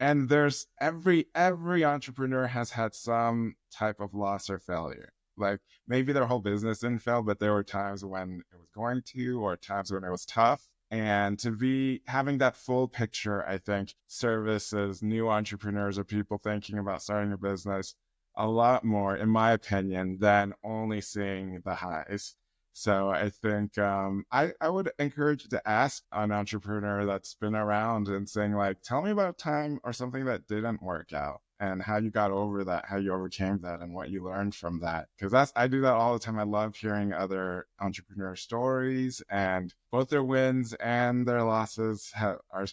and there's every entrepreneur has had some type of loss or failure. Like, maybe their whole business didn't fail, but there were times when it was going to, or times when it was tough. And to be having that full picture, I think, services new entrepreneurs or people thinking about starting a business a lot more, in my opinion, than only seeing the highs. So I think I would encourage you to ask an entrepreneur that's been around and saying like, tell me about a time or something that didn't work out and how you got over that, how you overcame that and what you learned from that. Because I do that all the time. I love hearing other entrepreneur stories, and both their wins and their losses are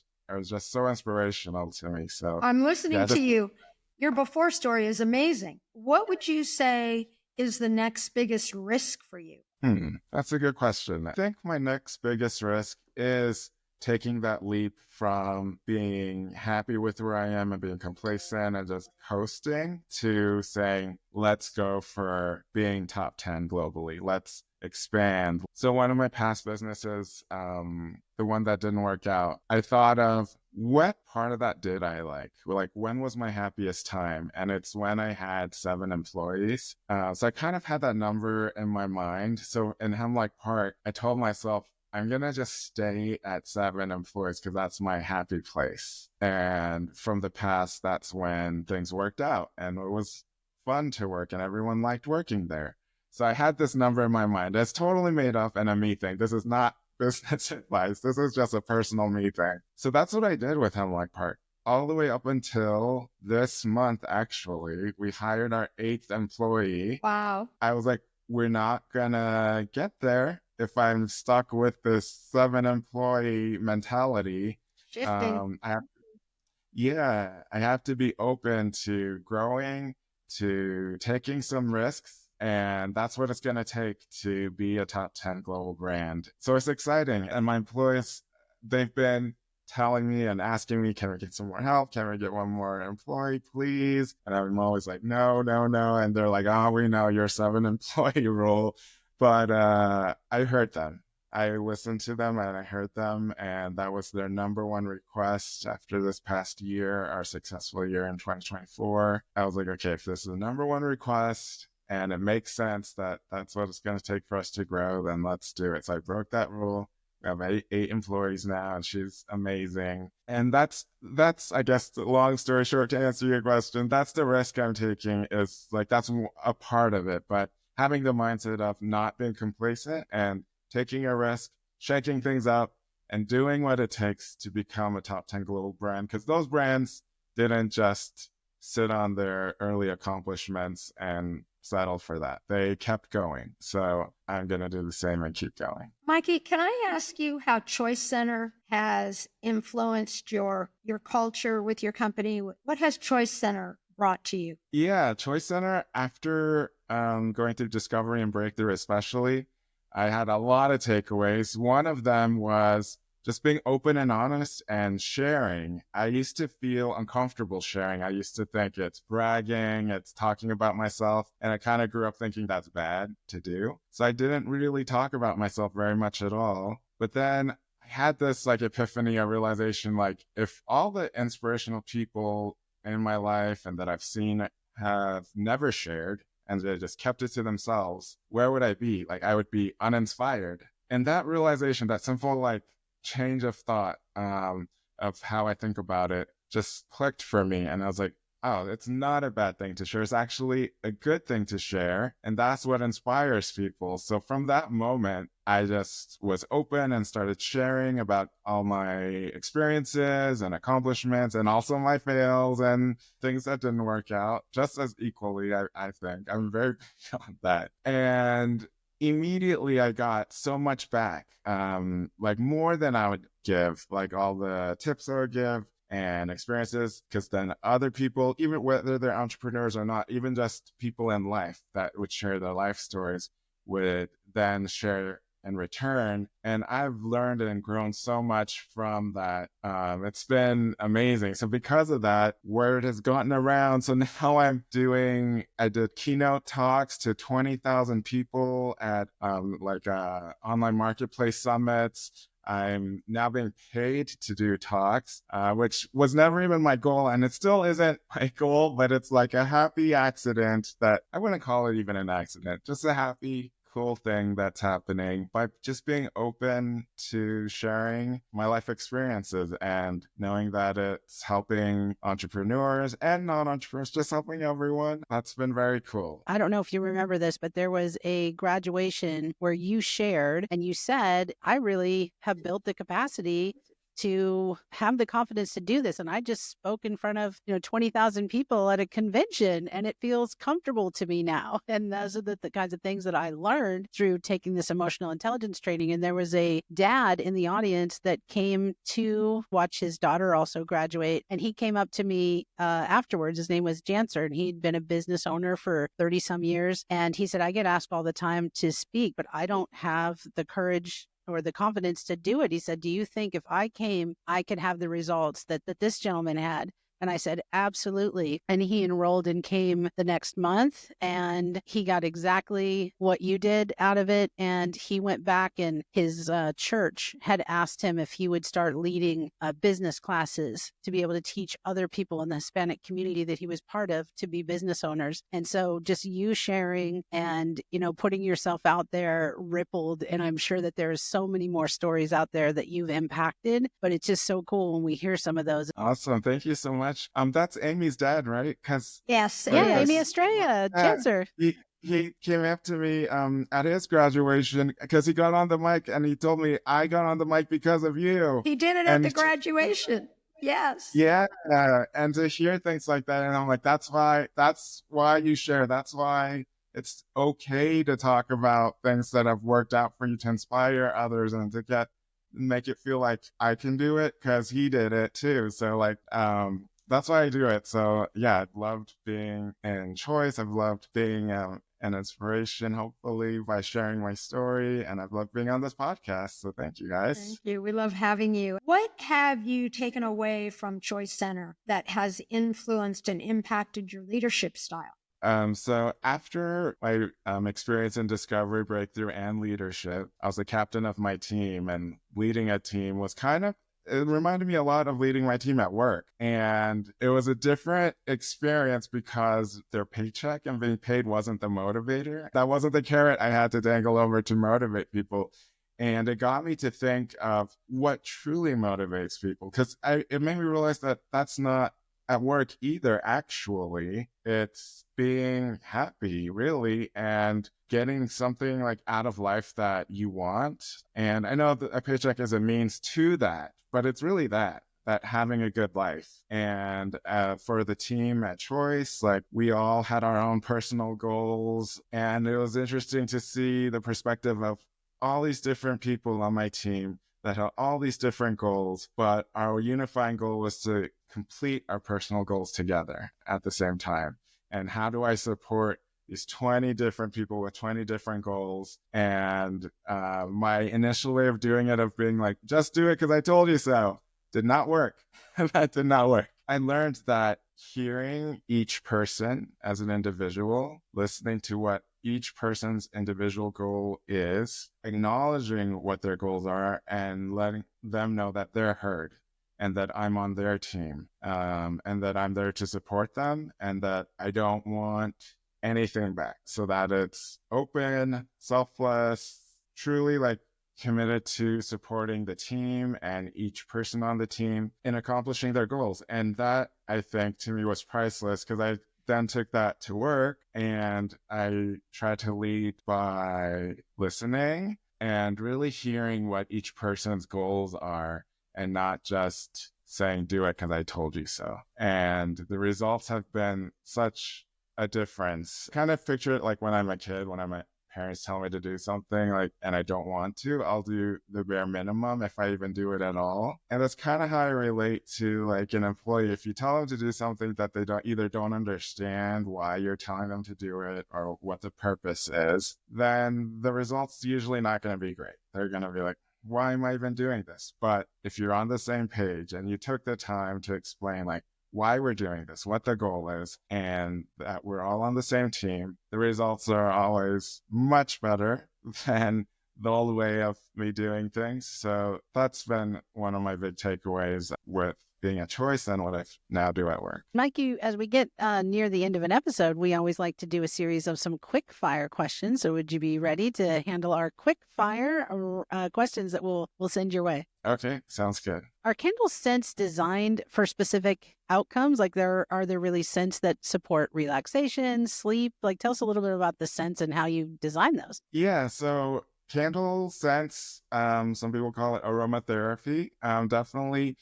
just so inspirational to me. So I'm listening yeah, to you. Your before story is amazing. What would you say is the next biggest risk for you? That's a good question. I think my next biggest risk is taking that leap from being happy with where I am and being complacent and just coasting to saying, let's go for being top 10 globally. Let's expand. So one of my past businesses, the one that didn't work out, I thought of what part of that did I like? Like, when was my happiest time? And it's when I had 7 employees. So I kind of had that number in my mind. So in Hemlock Park, I told myself, I'm going to just stay at 7 employees because that's my happy place. And from the past, that's when things worked out and it was fun to work and everyone liked working there. So I had this number in my mind. It's totally made up and a me thing. This is not business advice. This is just a personal me thing. So that's what I did with Hemlock Park. All the way up until this month, actually, we hired our 8th employee. Wow. I was like, we're not gonna get there if I'm stuck with this 7 employee mentality. Shifting. I have to be open to growing, to taking some risks. And that's what it's going to take to be a top 10 global brand. So it's exciting. And my employees, they've been telling me and asking me, can we get some more help? Can we get one more employee, please? And I'm always like, no. And they're like, oh, we know your 7 employee rule. But I heard them. I listened to them and I heard them. And that was their number one request after this past year, our successful year in 2024. I was like, okay, if this is the number one request, and it makes sense that that's what it's going to take for us to grow, then let's do it. So I broke that rule. We have eight employees now, and she's amazing. And that's I guess, the long story short, to answer your question, that's the risk I'm taking. Is like, that's a part of it. But having the mindset of not being complacent and taking a risk, shaking things up, and doing what it takes to become a top 10 global brand. Because those brands didn't just sit on their early accomplishments and settle for that. They kept going. So I'm going to do the same and keep going. Mikey, can I ask you how ChoiceCenter has influenced your culture with your company? What has ChoiceCenter brought to you? Yeah, ChoiceCenter, after going through discovery and breakthrough especially, I had a lot of takeaways. One of them was just being open and honest and sharing. I used to feel uncomfortable sharing. I used to think it's bragging, it's talking about myself. And I kind of grew up thinking that's bad to do. So I didn't really talk about myself very much at all. But then I had this like epiphany, a realization, like, if all the inspirational people in my life and that I've seen have never shared and they just kept it to themselves, where would I be? Like, I would be uninspired. And that realization, that simple like change of thought of how I think about it just clicked for me. And I was like, oh, it's not a bad thing to share. It's actually a good thing to share. And that's what inspires people. So from that moment, I just was open and started sharing about all my experiences and accomplishments and also my fails and things that didn't work out just as equally, I think. I'm very big on that. And immediately I got so much back, like more than I would give, like all the tips I would give and experiences, because then other people, even whether they're entrepreneurs or not, even just people in life that would share their life stories, would then share in return. And I've learned and grown so much from that. It's been amazing. So because of that, word has gotten around. So now I did keynote talks to 20,000 people at online marketplace summits. I'm now being paid to do talks, which was never even my goal. And it still isn't my goal, but it's like a happy accident that I wouldn't call it even an accident, just a happy cool thing that's happening by just being open to sharing my life experiences and knowing that it's helping entrepreneurs and non-entrepreneurs, just helping everyone. That's been very cool. I don't know if you remember this, but there was a graduation where you shared and you said, I really have built the capacity to have the confidence to do this. And I just spoke in front of, 20,000 people at a convention, and it feels comfortable to me now. And those are the kinds of things that I learned through taking this emotional intelligence training. And there was a dad in the audience that came to watch his daughter also graduate. And he came up to me afterwards. His name was Janser, and he'd been a business owner for 30 some years. And he said, I get asked all the time to speak, but I don't have the courage or the confidence to do it. He said, do you think if I came, I could have the results that this gentleman had? And I said, absolutely. And he enrolled and came the next month, and he got exactly what you did out of it. And he went back, and his church had asked him if he would start leading business classes to be able to teach other people in the Hispanic community that he was part of to be business owners. And so just you sharing and, putting yourself out there rippled. And I'm sure that there's so many more stories out there that you've impacted, but it's just so cool when we hear some of those. Awesome. Thank you so much. That's Amy's dad, right? Yes. Yeah, Amy Estrella, Janser. He came up to me at his graduation because he got on the mic and he told me, I got on the mic because of you. He did it at the graduation. Yes. Yeah. And to hear things like that, and I'm like, that's why you share. That's why it's okay to talk about things that have worked out for you to inspire others and to make it feel like I can do it because he did it too. So that's why I do it. So yeah, I've loved being in Choice. I've loved being an inspiration, hopefully, by sharing my story. And I've loved being on this podcast. So thank you, guys. Thank you. We love having you. What have you taken away from ChoiceCenter that has influenced and impacted your leadership style? So after my experience in discovery, breakthrough, and leadership, I was the captain of my team, and leading a team was it reminded me a lot of leading my team at work. And it was a different experience because their paycheck and being paid wasn't the motivator. That wasn't the carrot I had to dangle over to motivate people. And it got me to think of what truly motivates people, because it made me realize that that's not at work either, actually. It's being happy, really, and getting something out of life that you want. And I know that a paycheck is a means to that, but it's really that having a good life. And for the team at Choice, we all had our own personal goals. And it was interesting to see the perspective of all these different people on my team that have all these different goals, but our unifying goal was to complete our personal goals together at the same time. And how do I support these 20 different people with 20 different goals? And my initial way of doing it, of being just do it because I told you so, did not work. That did not work. I learned that hearing each person as an individual, listening to what each person's individual goal is, acknowledging what their goals are, and letting them know that they're heard and that I'm on their team, and that I'm there to support them, and that I don't want anything back, so that it's open, selfless, truly committed to supporting the team and each person on the team in accomplishing their goals. And that, I think, to me was priceless, because I then took that to work and I tried to lead by listening and really hearing what each person's goals are, and not just saying, do it because I told you so. And the results have been such a difference. Kind of picture it when I'm a kid, when my parents tell me to do something and I don't want to, I'll do the bare minimum if I even do it at all. And that's kind of how I relate to an employee. If you tell them to do something that they don't understand why you're telling them to do it or what the purpose is, then the results usually not going to be great. They're going to be like, why am I even doing this? But if you're on the same page and you took the time to explain why we're doing this, what the goal is, and that we're all on the same team, the results are always much better than the old way of me doing things. So that's been one of my big takeaways with being at Choice and what I now do at work. Mikey, as we get near the end of an episode, we always like to do a series of some quick fire questions. So would you be ready to handle our quick fire questions that we'll send your way? Okay, sounds good. Are candle scents designed for specific outcomes? Like are there really scents that support relaxation, sleep? Like tell us a little bit about the scents and how you design those. Yeah, so candle scents, some people call it aromatherapy. Definitely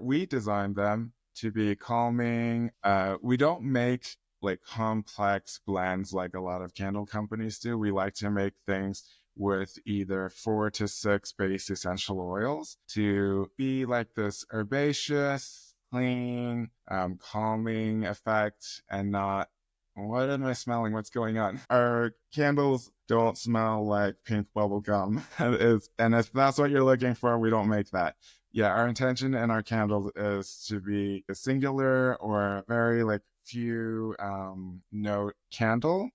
we designed them to be calming. We don't make like complex blends like a lot of candle companies do. We like to make things with either 4 to 6 base essential oils to be like this herbaceous, clean, calming effect and not, what am I smelling? What's going on? Our candles don't smell like pink bubble gum. And if that's what you're looking for, we don't make that. Yeah, our intention in our candles is to be a singular or a very like few note candle.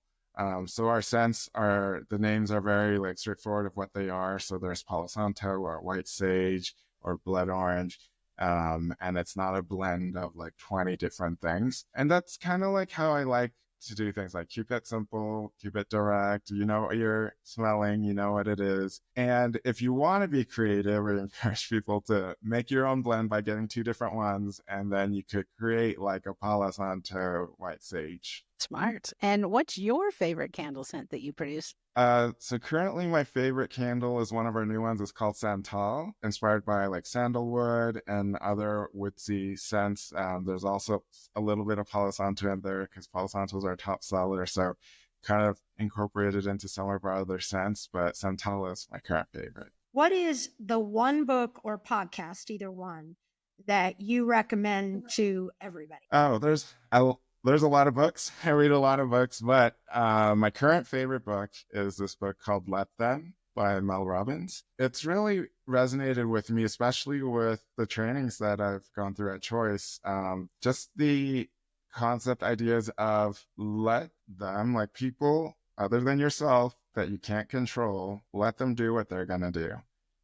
So our scents the names are very like straightforward of what they are. So there's Palo Santo or white sage or blood orange. And it's not a blend of like 20 different things. And that's kind of like how I like to do things, like keep it simple, keep it direct. You know what you're smelling, you know what it is. And if you want to be creative, we encourage people to make your own blend by getting 2 different ones. And then you could create like a Palo Santo white sage. Smart. And what's your favorite candle scent that you produce? So currently my favorite candle is one of our new ones. It's called Santal, inspired by like sandalwood and other woodsy scents. There's also a little bit of Palo Santo in there because Palo Santo is our top seller. So kind of incorporated into some of our other scents, but Santal is my current favorite. What is the one book or podcast, either one, that you recommend to everybody? Oh, there's a lot of books. I read a lot of books, but my current favorite book is this book called Let Them by Mel Robbins. It's really resonated with me, especially with the trainings that I've gone through at Choice. Just the concept ideas of let them, like people other than yourself that you can't control, let them do what they're going to do.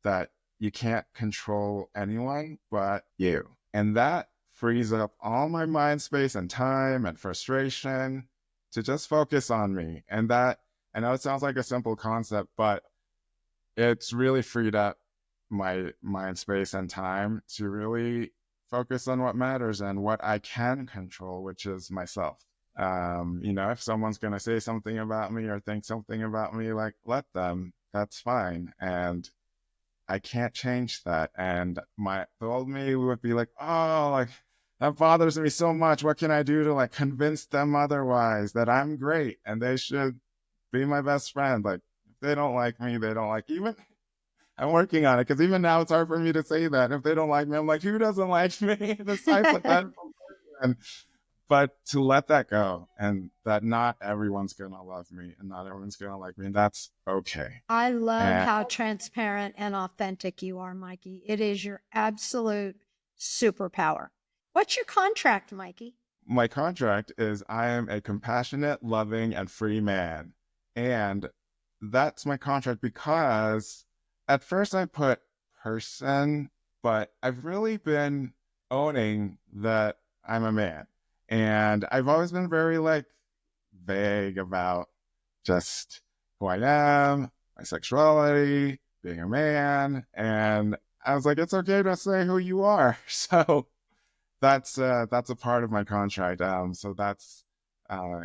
That you can't control anyone but you. And that frees up all my mind space and time and frustration to just focus on me. And that, I know it sounds like a simple concept, but it's really freed up my mind space and time to really focus on what matters and what I can control, which is myself. If someone's going to say something about me or think something about me, like, let them, that's fine. And I can't change that. And my old me would be like, oh, like, that bothers me so much. What can I do to like convince them otherwise that I'm great and they should be my best friend? Like, if they don't like me, they don't like, even I'm working on it because even now it's hard for me to say that. If they don't like me, I'm like, who doesn't like me? This hypothetical person. But to let that go and that not everyone's going to love me and not everyone's going to like me, and that's okay. I love how transparent and authentic you are, Mikey. It is your absolute superpower. What's your contract, Mikey? My contract is I am a compassionate, loving, and free man. And that's my contract because at first I put person, but I've really been owning that I'm a man. And I've always been very like vague about just who I am, my sexuality, being a man. And I was like, it's okay to say who you are. So that's a part of my contract. So that's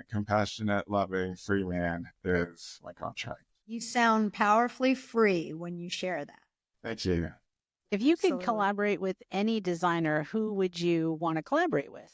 compassionate, loving, free man is my contract. You sound powerfully free when you share that. Thank you. If you could Absolutely. collaborate with any designer, who would you want to collaborate with?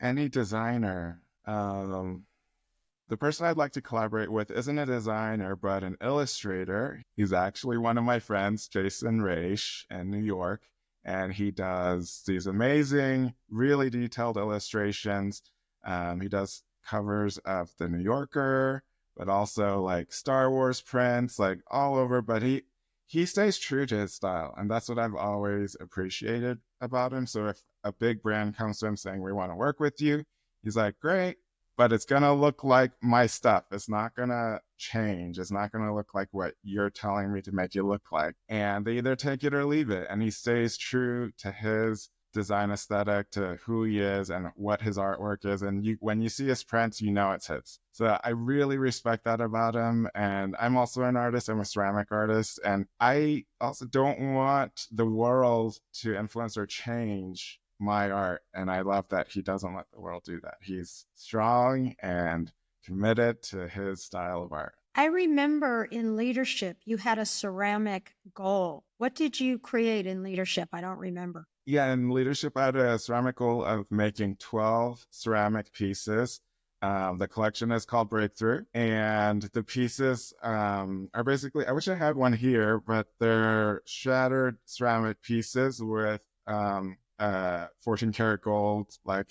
Any designer. The person I'd like to collaborate with isn't a designer, but an illustrator. He's actually one of my friends, Jason Raish, in New York. And he does these amazing, really detailed illustrations. He does covers of The New Yorker, but also like Star Wars prints, like all over. But he stays true to his style. And that's what I've always appreciated about him. So if a big brand comes to him saying, we want to work with you, he's like, great, but it's going to look like my stuff. It's not going to change. It's not going to look like what you're telling me to make it look like. And they either take it or leave it. And he stays true to his design aesthetic to who he is and what his artwork is. And when you see his prints, you know it's his. So I really respect that about him. And I'm also an artist. I'm a ceramic artist. And I also don't want the world to influence or change my art. And I love that he doesn't let the world do that. He's strong and committed to his style of art. I remember in leadership, you had a ceramic goal. What did you create in leadership? I don't remember. Yeah, in leadership, I had a ceramic goal of making 12 ceramic pieces. The collection is called Breakthrough, and the pieces are basically, I wish I had one here, but they're shattered ceramic pieces with 14 karat gold, like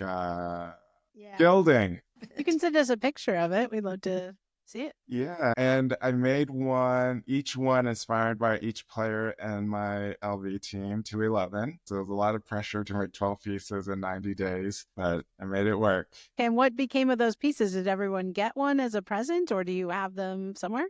gilding. You can send us a picture of it. We'd love to see it. Yeah, and I made each one inspired by each player in my LV team, 211. So there's a lot of pressure to make 12 pieces in 90 days, but I made it work. And what became of those pieces? Did everyone get one as a present, or do you have them somewhere?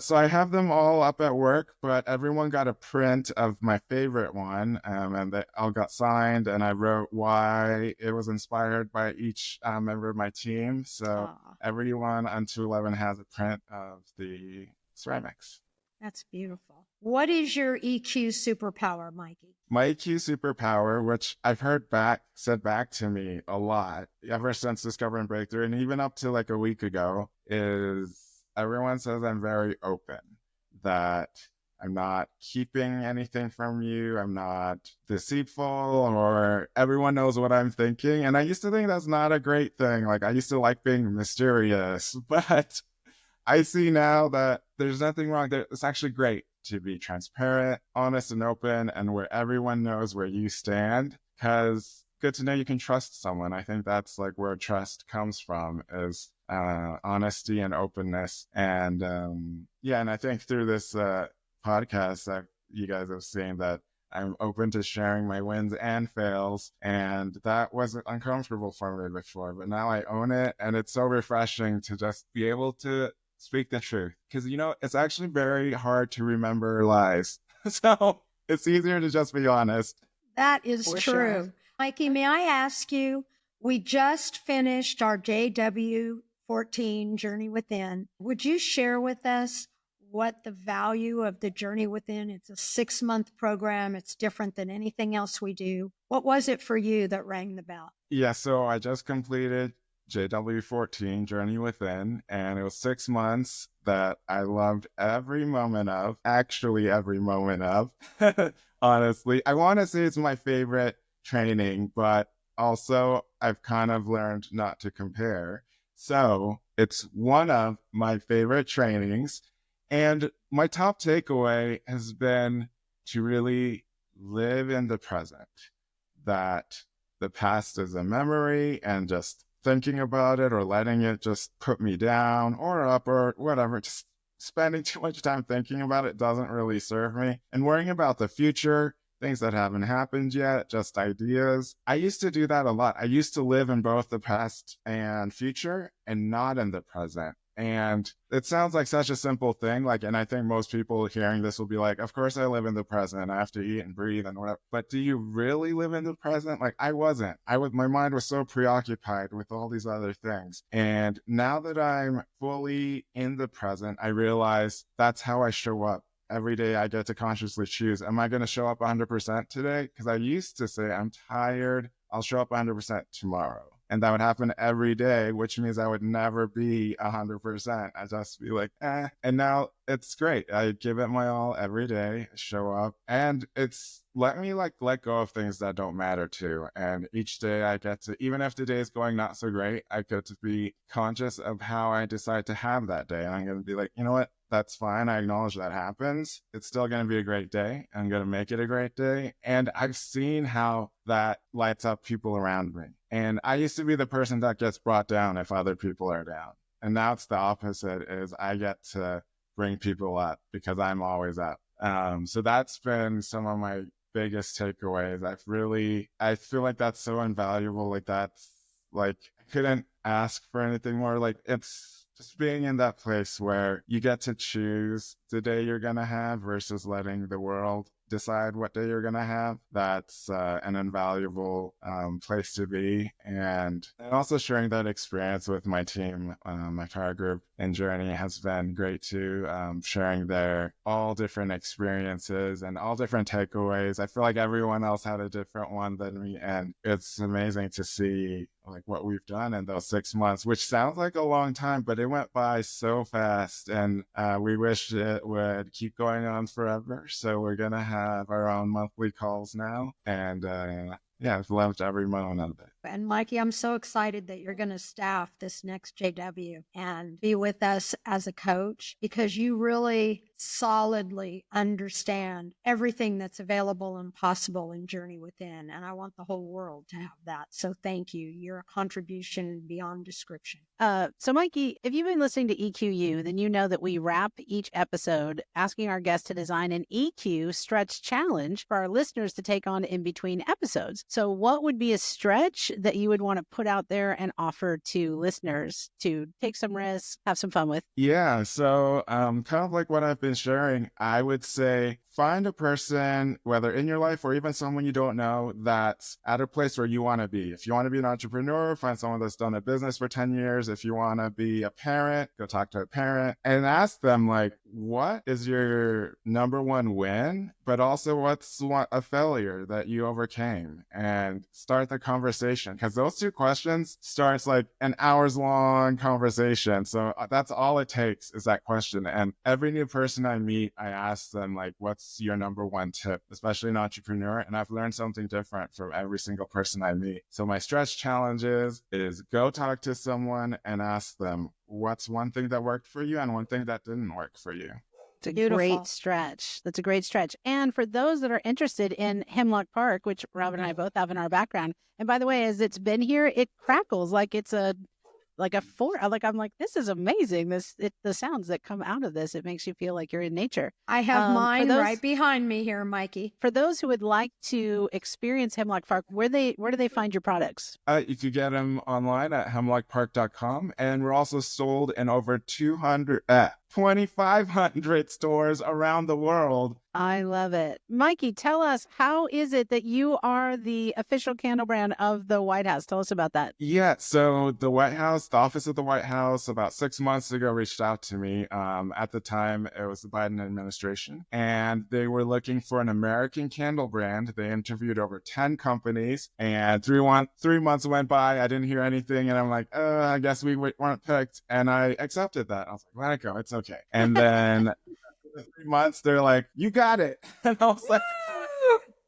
So I have them all up at work, but everyone got a print of my favorite one, and they all got signed, and I wrote why it was inspired by each member of my team. So everyone on 211 has a print of the ceramics. That's beautiful. What is your EQ superpower, Mikey? My EQ superpower, which I've heard said back to me a lot ever since discovering Breakthrough, and even up to like a week ago, is everyone says I'm very open, that I'm not keeping anything from you, I'm not deceitful, or everyone knows what I'm thinking. And I used to think that's not a great thing. Like I used to like being mysterious, but I see now that there's nothing wrong there. It's actually great to be transparent, honest, and open, and where everyone knows where you stand, because good to know you can trust someone. I think that's like where trust comes from, is honesty and openness. And and I think through this podcast, you guys have seen that I'm open to sharing my wins and fails, and that wasn't uncomfortable for me before, but now I own it, and it's so refreshing to just be able to speak the truth, because it's actually very hard to remember lies. So it's easier to just be honest. That is For true. sure. Mikey, may I ask you, we just finished our JW14 Journey Within. Would you share with us what the value of the Journey Within? It's a 6-month program. It's different than anything else we do. What was it for you that rang the bell? Yeah, so I just completed JW14 Journey Within, and it was 6 months that I loved every moment of, actually every moment of. Honestly, I want to say it's my favorite training, but also I've kind of learned not to compare. So it's one of my favorite trainings. And my top takeaway has been to really live in the present, that the past is a memory, and just thinking about it or letting it just put me down or up or whatever, just spending too much time thinking about it doesn't really serve me. And worrying about the future, things that haven't happened yet, just ideas. I used to do that a lot. I used to live in both the past and future and not in the present. And it sounds like such a simple thing. And I think most people hearing this will be like, of course I live in the present. I have to eat and breathe and whatever. But do you really live in the present? I wasn't. My mind was so preoccupied with all these other things. And now that I'm fully in the present, I realize that's how I show up. Every day I get to consciously choose, am I going to show up 100% today? Because I used to say, I'm tired, I'll show up 100% tomorrow. And that would happen every day, which means I would never be 100%. I'd just be like, eh. And now it's great. I give it my all every day, show up, and it's let me let go of things that don't matter too. And each day I get to, even if the day is going not so great, I get to be conscious of how I decide to have that day. And I'm going to be like, you know what? That's fine. I acknowledge that happens. It's still going to be a great day. I'm going to make it a great day. And I've seen how that lights up people around me. And I used to be the person that gets brought down if other people are down. And now it's the opposite, is I get to bring people up because I'm always up. So that's been some of my biggest takeaways. I feel like that's so invaluable. I couldn't ask for anything more. It's just being in that place where you get to choose the day you're going to have versus letting the world decide what day you're going to have, that's an invaluable place to be. And also sharing that experience with my team, my fire group and Journey has been great too, sharing their all different experiences and all different takeaways. I feel like everyone else had a different one than me, and it's amazing to see like what we've done in those 6 months, which sounds like a long time, but it went by so fast, and we wish it would keep going on forever. So we're going to have our own monthly calls now, and yeah, I've loved every moment of it. And Mikey, I'm so excited that you're going to staff this next JW and be with us as a coach, because you really solidly understand everything that's available and possible in Journey Within. And I want the whole world to have that. So thank you. You're a contribution beyond description. So Mikey, if you've been listening to EQU, then you know that we wrap each episode asking our guests to design an EQ stretch challenge for our listeners to take on in between episodes. So what would be a stretch that you would want to put out there and offer to listeners to take some risks, have some fun with? Yeah, so kind of like what I've been sharing, I would say find a person, whether in your life or even someone you don't know, that's at a place where you want to be. If you want to be an entrepreneur, find someone that's done a business for 10 years. If you want to be a parent, go talk to a parent and ask them, like, what is your number one win? But also, what's a failure that you overcame? And start the conversation, because those two questions starts like an hours long conversation. So that's all it takes is that question. And every new person I meet, I ask them, like, what's your number one tip, especially an entrepreneur? And I've learned something different from every single person I meet. So my stretch challenge is go talk to someone and ask them, what's one thing that worked for you and one thing that didn't work for you? It's a Beautiful. great stretch. That's a great stretch. And for those that are interested in Hemlock Park, which Rob and I both have in our background, and by the way, as it's been here, it crackles like it's I'm like, this is amazing. The sounds that come out of this, it makes you feel like you're in nature. I have mine right behind me here, Mikey. For those who would like to experience Hemlock Park, where do they find your products? You can get them online at hemlockpark.com, and we're also sold in over 2,500 stores around the world. I love it. Mikey, tell us, how is it that you are the official candle brand of the White House? Tell us about that. Yeah, so the White House, the office of the White House, about 6 months ago reached out to me. At the time, it was the Biden administration, and they were looking for an American candle brand. They interviewed over 10 companies, and 3 months went by. I didn't hear anything, and I'm like, I guess we weren't picked, and I accepted that. I was like, let it go. It's okay. And then 3 months, they're like, you got it. And I was like,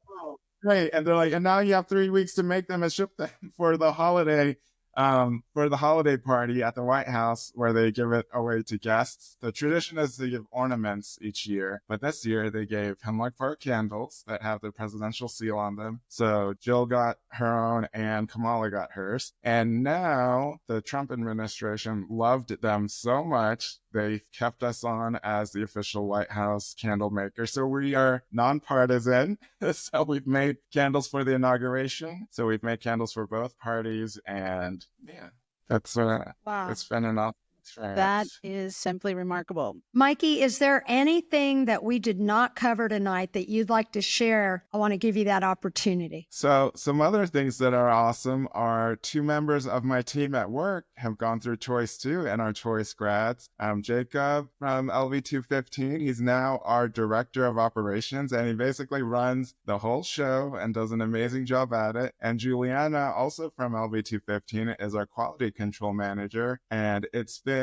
oh, great. And they're like, and now you have 3 weeks to make them and ship them for the holiday party at the White House, where they give it away to guests. The tradition is to give ornaments each year, but this year they gave Hemlock Park candles that have the presidential seal on them. So Jill got her own and Kamala got hers. And now the Trump administration loved them so much, they kept us on as the official White House candle maker. So we are nonpartisan. So we've made candles for the inauguration. So we've made candles for both parties, and yeah, that's wow. It's been an awesome experience. That is simply remarkable. Mikey, is there anything that we did not cover tonight that you'd like to share? I want to give you that opportunity. So some other things that are awesome are 2 members of my team at work have gone through Choice too and are Choice grads. Jacob from LV211, he's now our director of operations, and he basically runs the whole show and does an amazing job at it. And Juliana, also from LV211, is our quality control manager. And it's been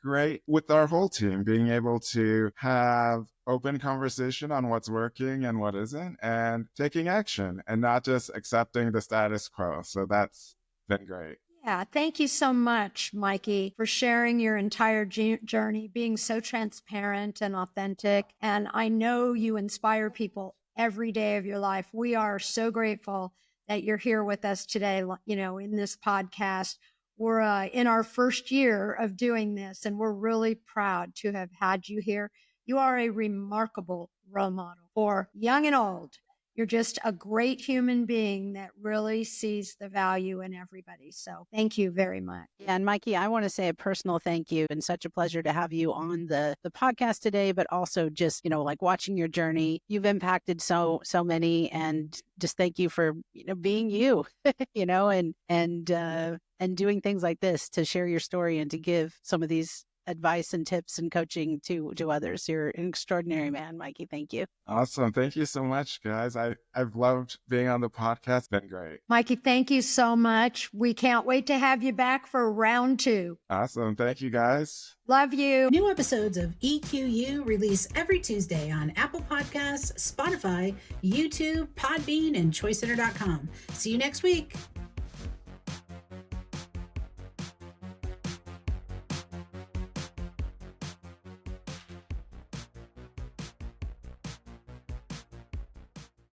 great with our whole team being able to have open conversation on what's working and what isn't, and taking action and not just accepting the status quo. So that's been great. Yeah, thank you so much, Mikey, for sharing your entire journey, being so transparent and authentic. And I know you inspire people every day of your life. We are so grateful that you're here with us today, in this podcast. We're in our first year of doing this, and we're really proud to have had you here. You are a remarkable role model for young and old. You're just a great human being that really sees the value in everybody. So thank you very much. Yeah, and Mikey, I want to say a personal thank you, and such a pleasure to have you on the podcast today, but also just, like watching your journey. You've impacted so many, and just thank you for, being you, and doing things like this to share your story and to give some of these advice and tips and coaching to others. You're an extraordinary man, Mikey. Thank you. Awesome. Thank you so much, guys. I've loved being on the podcast. It's been great. Mikey, thank you so much. We can't wait to have you back for round 2. Awesome. Thank you, guys. Love you. New episodes of EQU release every Tuesday on Apple Podcasts, Spotify, YouTube, Podbean, and ChoiceCenter.com. See you next week.